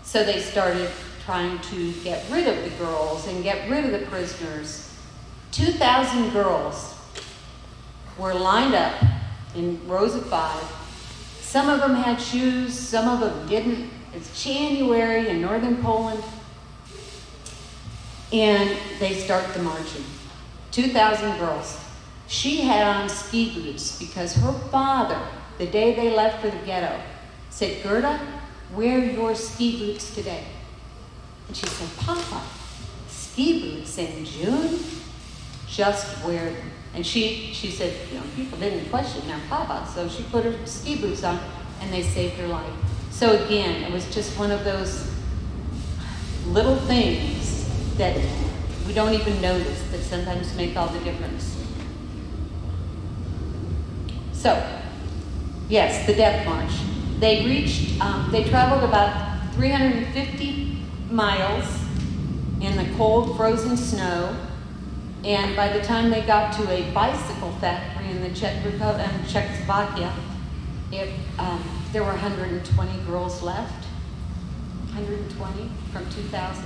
So they started trying to get rid of the girls and get rid of the prisoners. 2,000 girls were lined up in rows of 5. Some of them had shoes, some of them didn't. It's January in northern Poland. And they start the marching. 2,000 girls. She had on ski boots because her father, the day they left for the ghetto, said, Gerda, wear your ski boots today. And she said, Papa, ski boots in June? Just wear them. And she said, people didn't question their Papa, so she put her ski boots on, and they saved her life. So again, it was just one of those little things that we don't even notice that sometimes make all the difference. So, yes, the Death March. They traveled about 350 miles in the cold, frozen snow, and by the time they got to a bicycle factory in the Czechoslovakia, there were 120 girls left, 120 from 2000.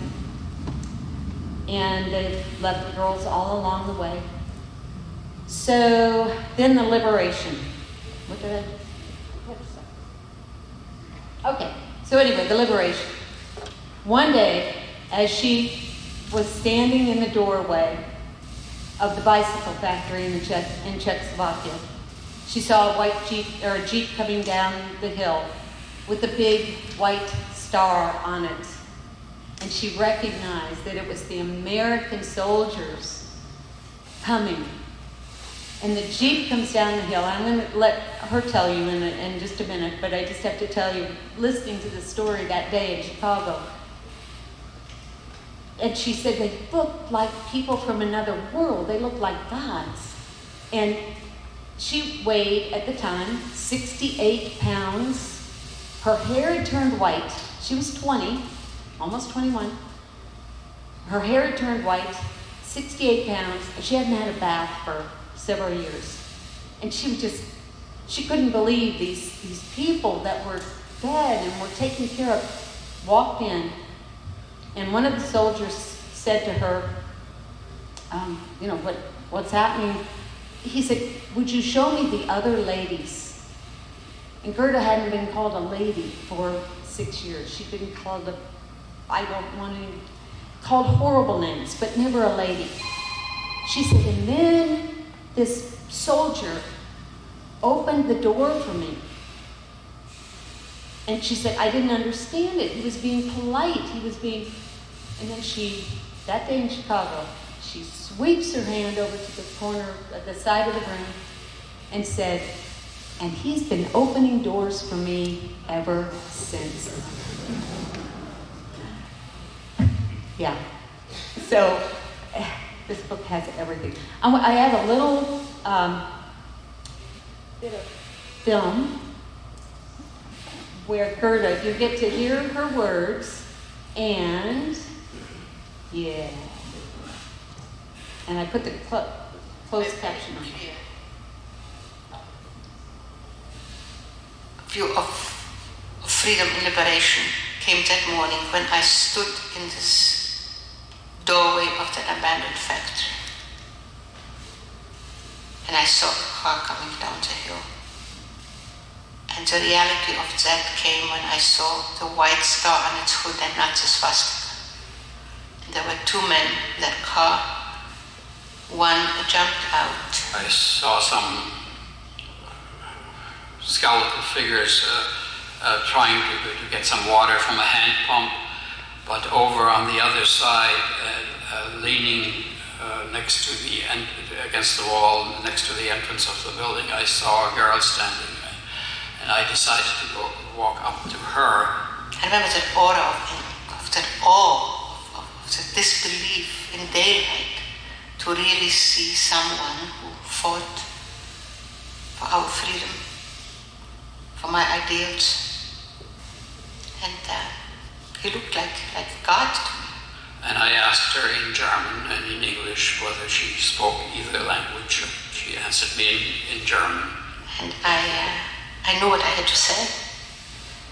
And they left the girls all along the way. So then the liberation. Okay, so anyway, the liberation. One day, as she was standing in the doorway of the bicycle factory in Czechoslovakia, she saw a Jeep coming down the hill with a big white star on it. And she recognized that it was the American soldiers coming. And the Jeep comes down the hill. I'm going to let her tell you in just a minute, but I just have to tell you, listening to the story that day in Chicago, and she said they looked like people from another world. They looked like gods. And she weighed, at the time, 68 pounds. Her hair had turned white. She was 20, almost 21. Her hair had turned white, 68 pounds, and she hadn't had a bath for several years. And she couldn't believe these people that were dead and were taken care of walked in. And one of the soldiers said to her, what's happening? He said, would you show me the other ladies? And Gerda hadn't been called a lady for 6 years. She'd been called called horrible names, but never a lady. She said, and then this soldier opened the door for me. And she said, I didn't understand it. He was being polite. And then that day in Chicago, she sweeps her hand over to the corner, at the side of the room, and said, and he's been opening doors for me ever since. Yeah. So, this book has everything. I have a little bit of film where Gerda, you get to hear her words, and yeah. And I put the closed caption on. View of freedom and liberation came that morning when I stood in this doorway of that abandoned factory. And I saw a car coming down the hill. And the reality of that came when I saw the white star on its hood and not the swastika. And there were two men in that car. One jumped out. I saw some skeletal figures trying to get some water from a hand pump, but over on the other side, leaning next to against the wall, next to the entrance of the building, I saw a girl standing there. And I decided to walk up to her. I remember that aura of that awe, of that disbelief in daylight, to really see someone who fought for our freedom, for my ideals. And he looked like God to me. And I asked her in German and in English whether she spoke either language. She answered me in German. And I knew what I had to say.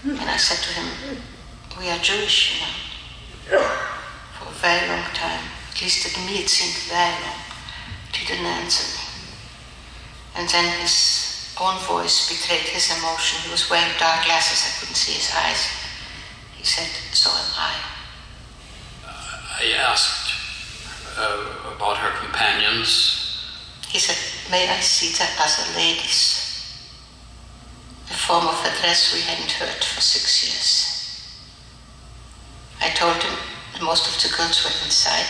And I said to him, we are Jewish, for a very long time. At least to me it seemed very long. But he didn't answer me. And then his own voice betrayed his emotion. He was wearing dark glasses, I couldn't see his eyes. He said, so am I. I asked about her companions. He said, may I see the other ladies? A form of address we hadn't heard for 6 years. I told him that most of the girls were inside,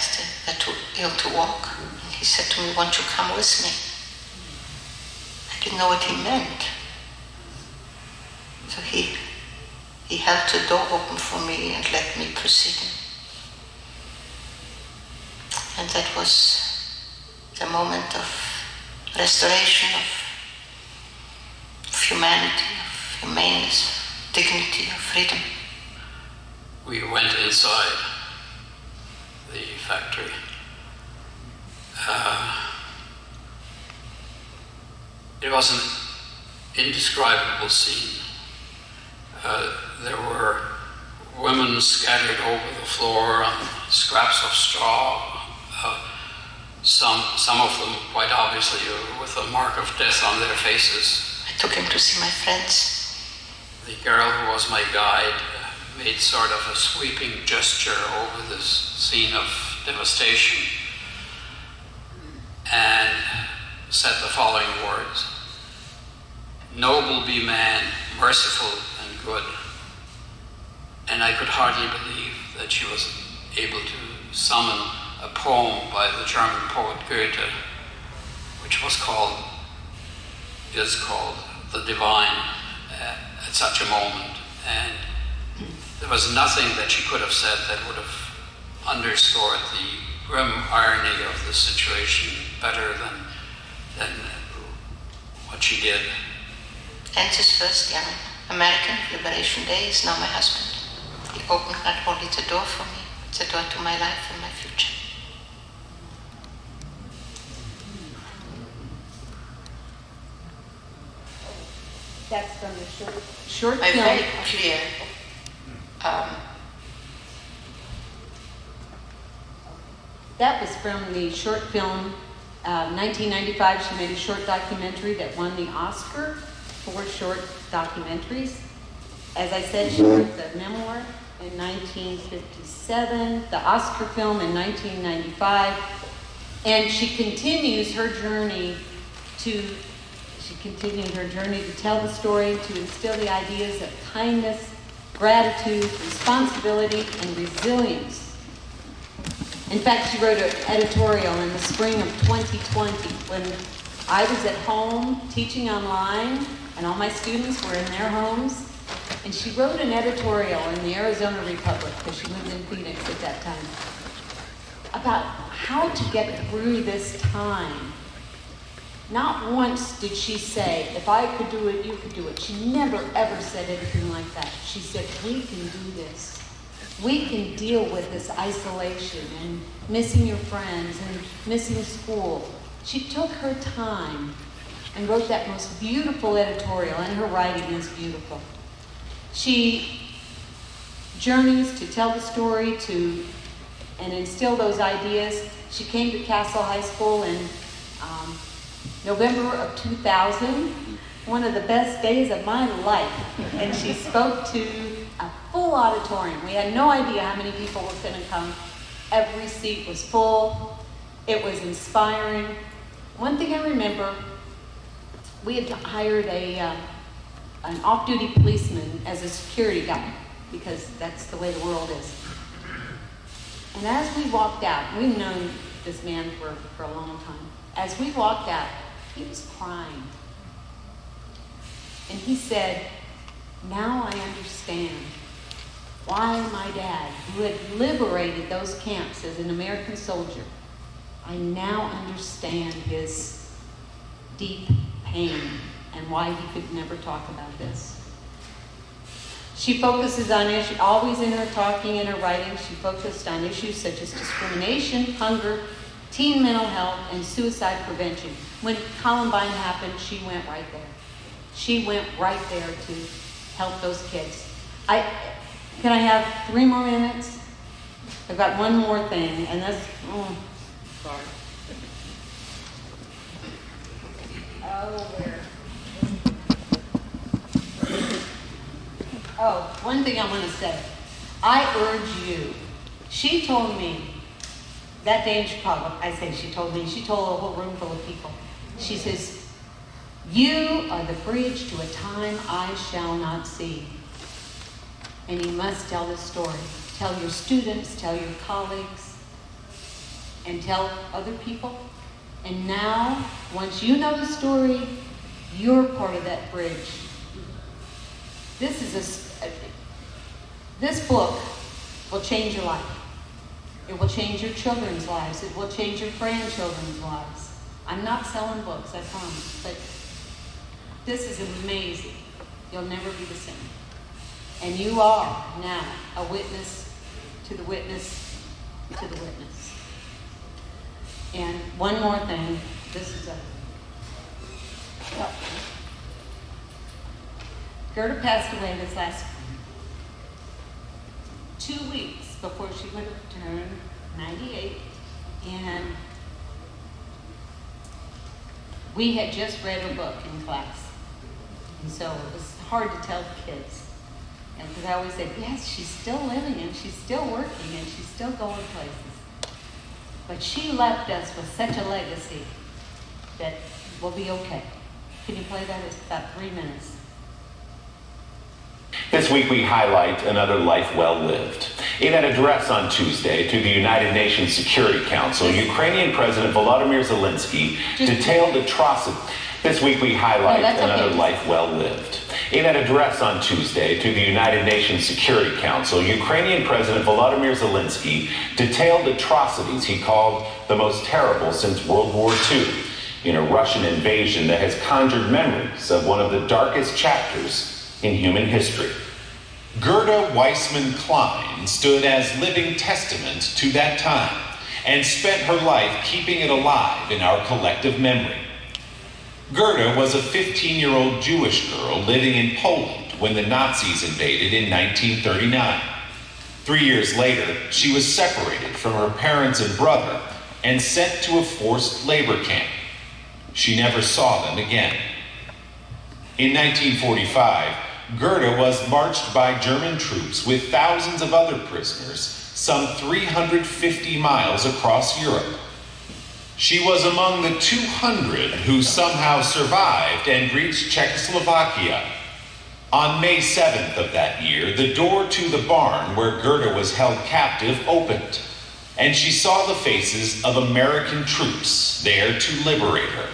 they're too ill to walk. And he said to me, "Won't you come with me?" I didn't know what he meant. So he held the door open for me and let me proceed. And that was the moment of restoration of humanity, of humaneness, of dignity, of freedom. We went inside the factory. It was an indescribable scene. There were women scattered over the floor on scraps of straw. Some of them quite obviously with a mark of death on their faces. I took him to see my friends. The girl who was my guide made sort of a sweeping gesture over this scene of devastation and said the following words: "Noble be man, merciful and good." And I could hardly believe that she was able to summon a poem by the German poet Goethe, which is called The Divine, at such a moment. And there was nothing that she could have said that would have underscored the grim irony of the situation better than what she did. And this first young American Liberation Day is now my husband. He opened not only the door for me, but the door to my life and my future. That's from the short My film. very clear That was from the short film, 1995. She made a short documentary that won the Oscar for short documentaries. As I said, she wrote the memoir in 1957, the Oscar film in 1995, and she continued her journey to tell the story, to instill the ideas of kindness, gratitude, responsibility, and resilience. In fact, she wrote an editorial in the spring of 2020 when I was at home teaching online and all my students were in their homes. And she wrote an editorial in the Arizona Republic, because she lived in Phoenix at that time, about how to get through this time. Not once did she say, "If I could do it, you could do it." She never, ever said anything like that. She said, "We can do this. We can deal with this isolation and missing your friends and missing school." She took her time and wrote that most beautiful editorial, and her writing is beautiful. She journeys to tell the story, and instill those ideas. She came to Castle High School in November of 2000, one of the best days of my life. And she spoke to a full auditorium. We had no idea how many people were going to come. Every seat was full. It was inspiring. One thing I remember, we had hired an off-duty policeman as a security guy, because that's the way the world is. And as we walked out, we've known this man for a long time. As we walked out, he was crying. And he said, "Now I understand why my dad, who had liberated those camps as an American soldier, I now understand his deep pain and why he could never talk about this." She focuses on issues, always in her talking and her writing, she focused on issues such as discrimination, hunger, teen mental health, and suicide prevention. When Columbine happened, she went right there. She went right there to help those kids. Can I have 3 more minutes? I've got one more thing, and that's, sorry. One thing I want to say. I urge you. She told me that day in Chicago, she told a whole room full of people. She says, "You are the bridge to a time I shall not see. And you must tell this story. tell your students, tell your colleagues, and tell other people. And now, once you know the story, you're part of that bridge. This book will change your life. It will change your children's lives. It will change your grandchildren's lives. I'm not selling books, I promise, but this is amazing. You'll never be the same. And you are now a witness to the witness to the witness. And one more thing, this is Gerda passed away this last 2 weeks before she would have turned 98, and we had just read her book in class, and so it was hard to tell the kids. And because I always said, yes, she's still living and she's still working and she's still going places. But she left us with such a legacy that will be okay. Can you play that? It's about 3 minutes. This week we highlight another life well lived. In an address on Tuesday to the United Nations Security Council, Ukrainian President Volodymyr Zelensky detailed atrocity. This week we highlight another life well lived. In an address on Tuesday to the United Nations Security Council, Ukrainian President Volodymyr Zelensky detailed atrocities he called the most terrible since World War II in a Russian invasion that has conjured memories of one of the darkest chapters in human history. Gerda Weissman Klein stood as living testament to that time and spent her life keeping it alive in our collective memory. Gerda was a 15-year-old Jewish girl living in Poland when the Nazis invaded in 1939. 3 years later, she was separated from her parents and brother and sent to a forced labor camp. She never saw them again. In 1945, Gerda was marched by German troops with thousands of other prisoners some 350 miles across Europe. She was among the 200 who somehow survived and reached Czechoslovakia. On May 7th of that year, the door to the barn where Gerda was held captive opened, and she saw the faces of American troops there to liberate her.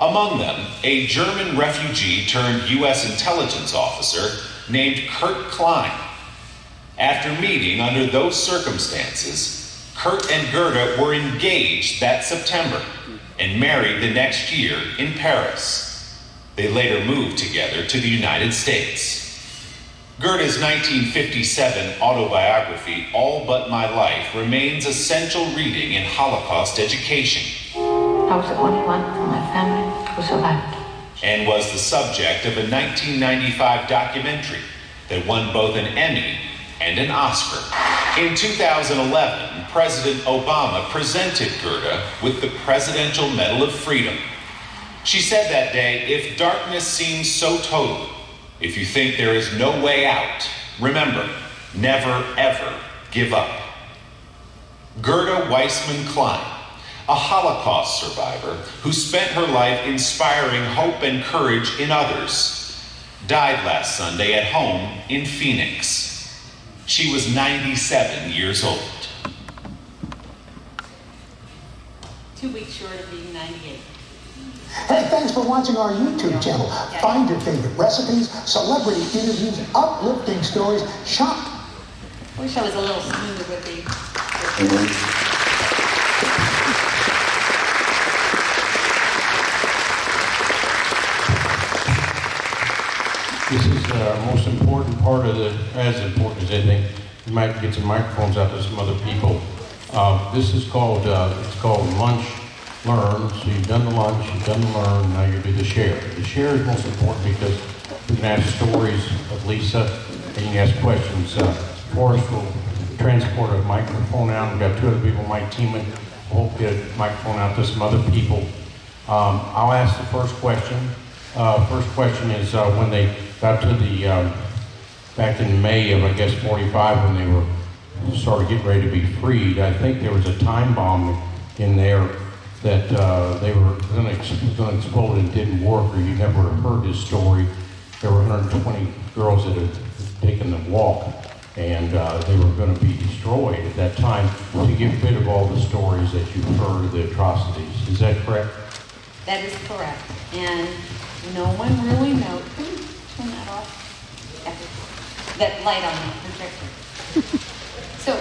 Among them, a German refugee turned U.S. intelligence officer named Kurt Klein. After meeting under those circumstances, Kurt and Gerda were engaged that September and married the next year in Paris. They later moved together to the United States. Gerda's 1957 autobiography, All But My Life, remains essential reading in Holocaust education. I was the only one from my family who survived. And was the subject of a 1995 documentary that won both an Emmy and an Oscar. In 2011, President Obama presented Gerda with the Presidential Medal of Freedom. She said that day, "If darkness seems so total, if you think there is no way out, remember, never ever give up." Gerda Weissman Klein, a Holocaust survivor who spent her life inspiring hope and courage in others, died last Sunday at home in Phoenix. She was 97 years old. 2 weeks short of being 98. Hey, thanks for watching our YouTube channel. Find your favorite recipes, celebrity interviews, uplifting stories, shop. I wish I was a little smoother with the... This is the most important part of as important as anything. You might get some microphones out to some other people. This is called, it's called Lunch, Learn. So you've done the lunch, you've done the learn, now you do the share. The share is most important because we can ask stories of Lisa, and you can ask questions. Forrest will transport a microphone out. We've got 2 other people, my team, and we'll get a microphone out to some other people. I'll ask the first question. First question is when they got to the, back in May of, I guess, 45, when they were started getting ready to be freed, I think there was a time bomb in there that they were going to explode and didn't work, or you never heard this story. There were 120 girls that had taken the walk and they were going to be destroyed at that time, to get rid of all the stories that you've heard of the atrocities. Is that correct? That is correct. And no one really knows. Can you turn that off? That light on the projector. So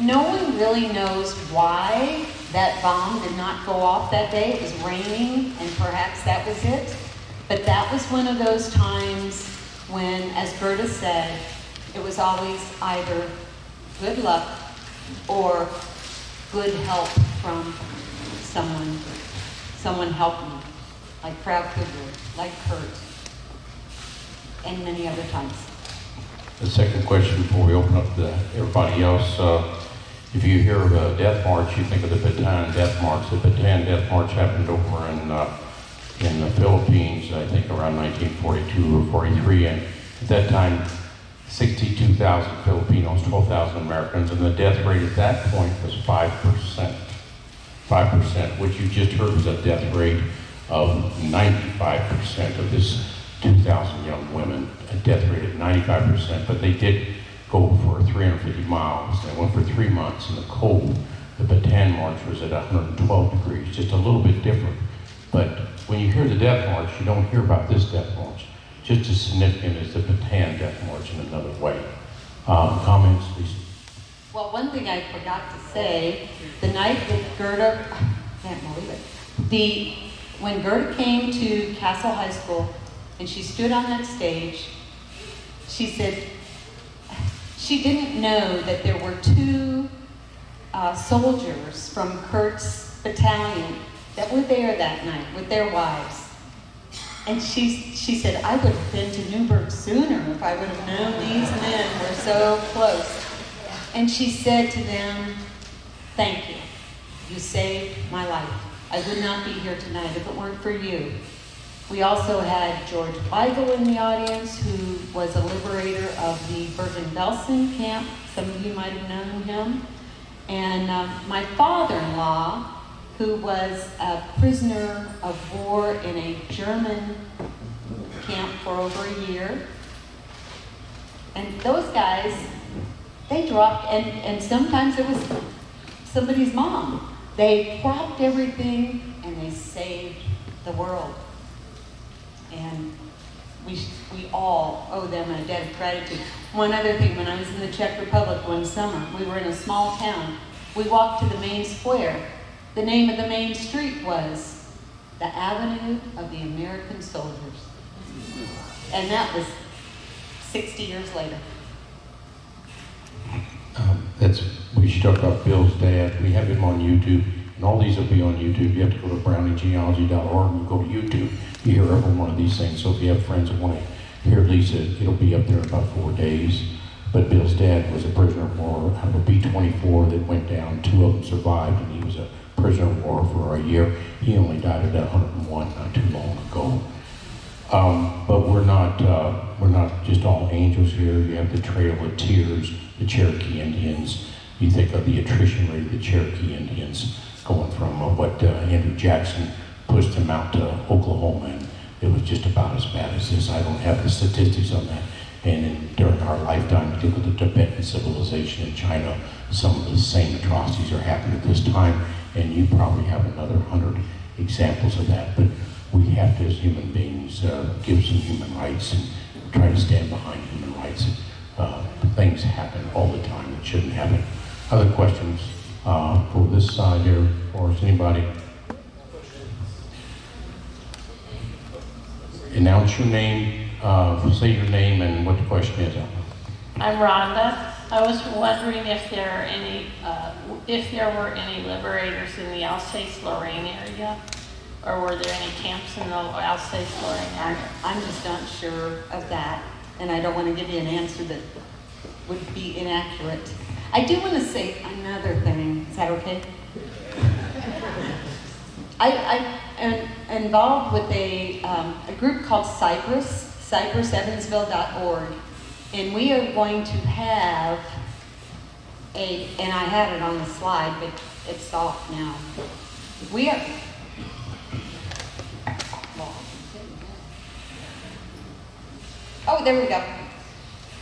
no one really knows why that bomb did not go off that day. It was raining, and perhaps that was it. But that was one of those times when, as Gerda said, it was always either good luck or good help from someone helped me, like Frau Kugler, like Kurt, and many other times. The second question before we open up to everybody else, if you hear of a death march, you think of the Bataan Death March. The Bataan Death March happened over in the Philippines, I think around 1942 or 43, and at that time, 62,000 Filipinos, 12,000 Americans, and the death rate at that point was 5%. 5%. What you just heard was a death rate of 95% of this 2,000 young women, a death rate of 95%, but they did go for 350 miles. They went for 3 months in the cold. The Bataan March was at 112 degrees, just a little bit different. But when you hear the death march, you don't hear about this death march. Just as significant as the Bataan Death March in another way. Comments, please? Well, one thing I forgot to say, the night that Gerda, I can't believe it, when Gerda came to Castle High School and she stood on that stage, she said she didn't know that there were two soldiers from Kurt's battalion that were there that night with their wives. And she said, I would have been to Newburgh sooner if I would have known these men were so close. And she said to them, thank you. You saved my life. I would not be here tonight if it weren't for you. We also had George Weigel in the audience, who was a liberator of the Bergen-Belsen camp. Some of you might have known him. And my father-in-law, who was a prisoner of war in a German camp for over a year. And those guys, they dropped, and sometimes it was somebody's mom. They dropped everything and they saved the world. And we all owe them a debt of gratitude. One other thing, when I was in the Czech Republic one summer, we were in a small town. We walked to the main square. The name of the main street was the Avenue of the American Soldiers. And that was 60 years later. We should talk about Bill's dad. We have him on YouTube, and all these will be on YouTube. You have to go to browninggenealogy.org and go to YouTube. You hear every one of these things. So if you have friends that want to hear Lisa, it'll be up there in about 4 days. But Bill's dad was a prisoner of war out of a B-24 that went down. 2 of them survived, and he was a prisoner of war for a year. He only died at 101 not too long ago. But we're not just all angels here. You have the Trail of Tears, the Cherokee Indians. You think of the attrition rate of the Cherokee Indians going from what Andrew Jackson pushed them out to Oklahoma, and it was just about as bad as this. I don't have the statistics on that. And during our lifetime, you look at the Tibetan civilization in China, some of the same atrocities are happening at this time, and you probably have another 100 examples of that. But we have to, as human beings, give some human rights and try to stand behind human rights. Things happen all the time that shouldn't happen. Other questions for this side here, or is anybody? Announce your name, say your name and what the question is. I'm Rhonda. I was wondering if there were any liberators in the Alsace-Lorraine area, or were there any camps in the Alsace-Lorraine area? I'm just not sure of that, and I don't want to give you an answer that would be inaccurate. I do want to say another thing. Is that okay? I am involved with a group called Evansville.org, and we are going to have and I had it on the slide, but it's off now. We are, oh, there we go.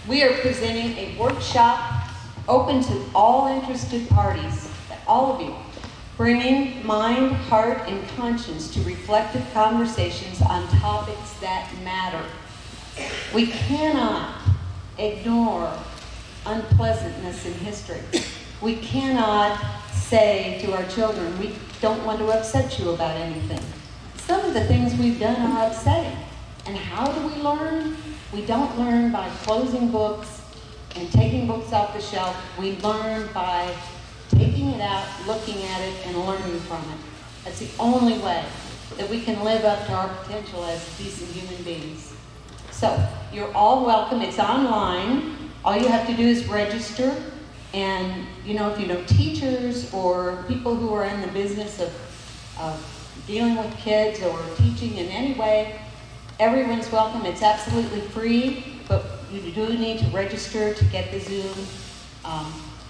We are presenting a workshop open to all interested parties, all of you, bringing mind, heart, and conscience to reflective conversations on topics that matter. We cannot ignore unpleasantness in history. We cannot say to our children, we don't want to upset you about anything. Some of the things we've done are upsetting. And how do we learn? We don't learn by closing books and taking books off the shelf. We learn by taking it out, looking at it, and learning from it. That's the only way that we can live up to our potential as decent human beings. So, you're all welcome. It's online. All you have to do is register. And, you know, if you know teachers or people who are in the business of dealing with kids or teaching in any way, everyone's welcome. It's absolutely free, but you do need to register to get the Zoom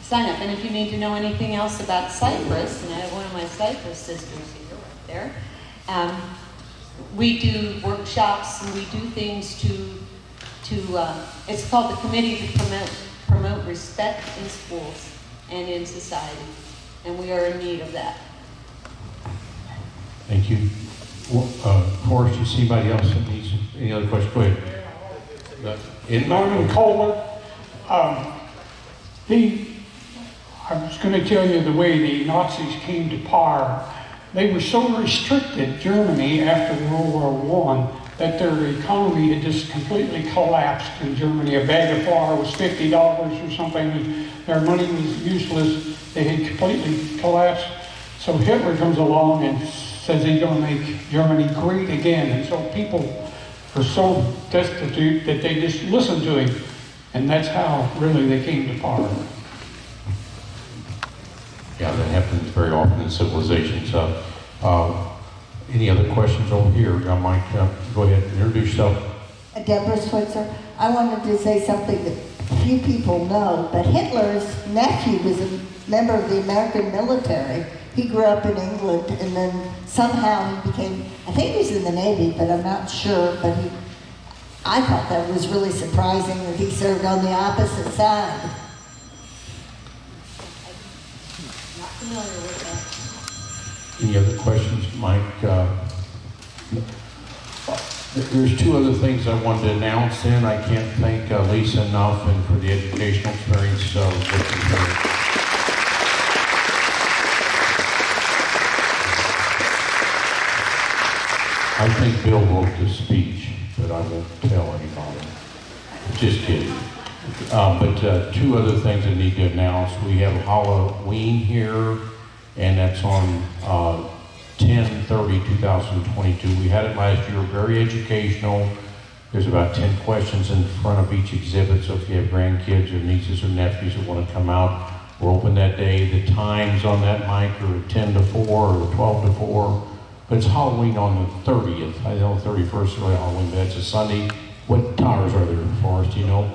sign up. And if you need to know anything else about Cyprus, and I have one of my Cyprus sisters here, right there, we do workshops and we do things to it's called the Committee to Promote Respect in Schools and in Society, and we are in need of that. Thank you. Horace, you see anybody else that needs any other questions? Go ahead. Norman Kohler. I was going to tell you the way the Nazis came to power. They were so restricted, Germany, after World War I, that their economy had just completely collapsed in Germany. A bag of flour was $50 or something. Their money was useless. They had completely collapsed. So Hitler comes along and says he's going to make Germany great again. And so people were so destitute that they just listened to him. And that's how really they came to power. Yeah, that happens very often in civilizations. Any other questions over here? Mike, go ahead and introduce yourself. Deborah Switzer. I wanted to say something that few people know, but Hitler's nephew was a member of the American military. He grew up in England, and then somehow he became, I think he was in the Navy, but I'm not sure, but I thought that was really surprising that he served on the opposite side. Not familiar with that. Any other questions, Mike? There's two other things I wanted to announce then. I can't thank Lisa enough and for the educational experience. I think Bill wrote the speech, but I won't tell anybody. Just kidding. But two other things I need to announce. We have Halloween here, and that's on 10/30/2022. We had it last year, very educational. There's about 10 questions in front of each exhibit, so if you have grandkids or nieces or nephews that want to come out, we're open that day. The times on that mic are 10 to 4 or 12 to 4. But it's Halloween on the 30th. I know 31st is really Halloween, but it's a Sunday. What hours are there for us, do you know?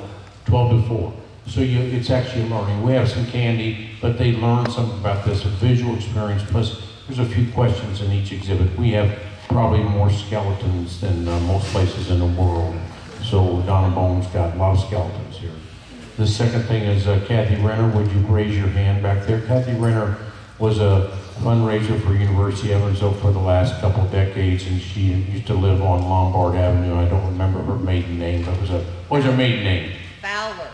12 to 4. So it's actually learning. We have some candy, but they learn something about this, a visual experience, plus there's a few questions in each exhibit. We have probably more skeletons than most places in the world. So Donna Bone's got a lot of skeletons here. The second thing is Kathy Renner. Would you raise your hand back there? Kathy Renner was a fundraiser for University of Evansville for the last couple of decades, and she used to live on Lombard Avenue. I don't remember her maiden name, but what was her maiden name? Fowler.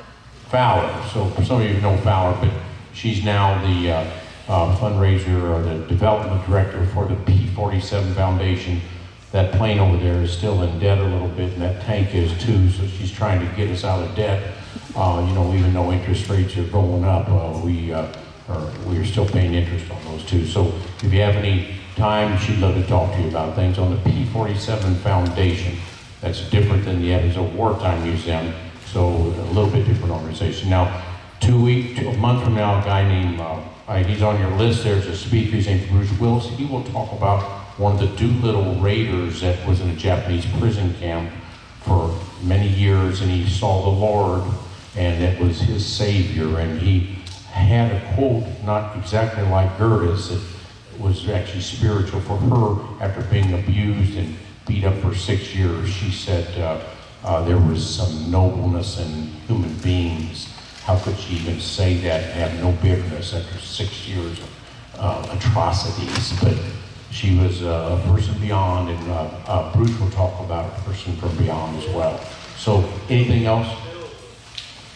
So for some of you know Fowler, but she's now the fundraiser or the development director for the P-47 Foundation. That plane over there is still in debt a little bit, and that tank is too, so she's trying to get us out of debt. Even though interest rates are going up, we are still paying interest on those too. So if you have any time, she'd love to talk to you about things on the P-47 Foundation. That's different than the Evansville Wartime Museum, so a little bit different organization. Now, a month from now, a guy named, he's on your list, there's a speaker, his name's Bruce Wills. He will talk about one of the Doolittle Raiders that was in a Japanese prison camp for many years, and he saw the Lord, and it was his savior, and he had a quote, not exactly like Gerda's, it was actually spiritual for her after being abused and beat up for 6 years. She said, There was some nobleness in human beings. How could she even say that and have no bitterness after 6 years of atrocities? But she was a person beyond, and Bruce will talk about a person from beyond as well. So, anything else?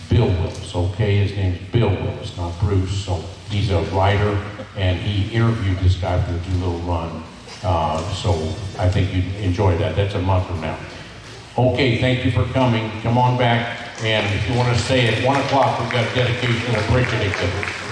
Bill Willis, okay? His name's Bill Willis, not Bruce. So he's a writer, and he interviewed this guy for the Doolittle Run. So I think you'd enjoy that. That's a month from now. Okay, thank you for coming. Come on back. And if you want to stay at 1 o'clock, we've got a dedication of a bridge exhibit.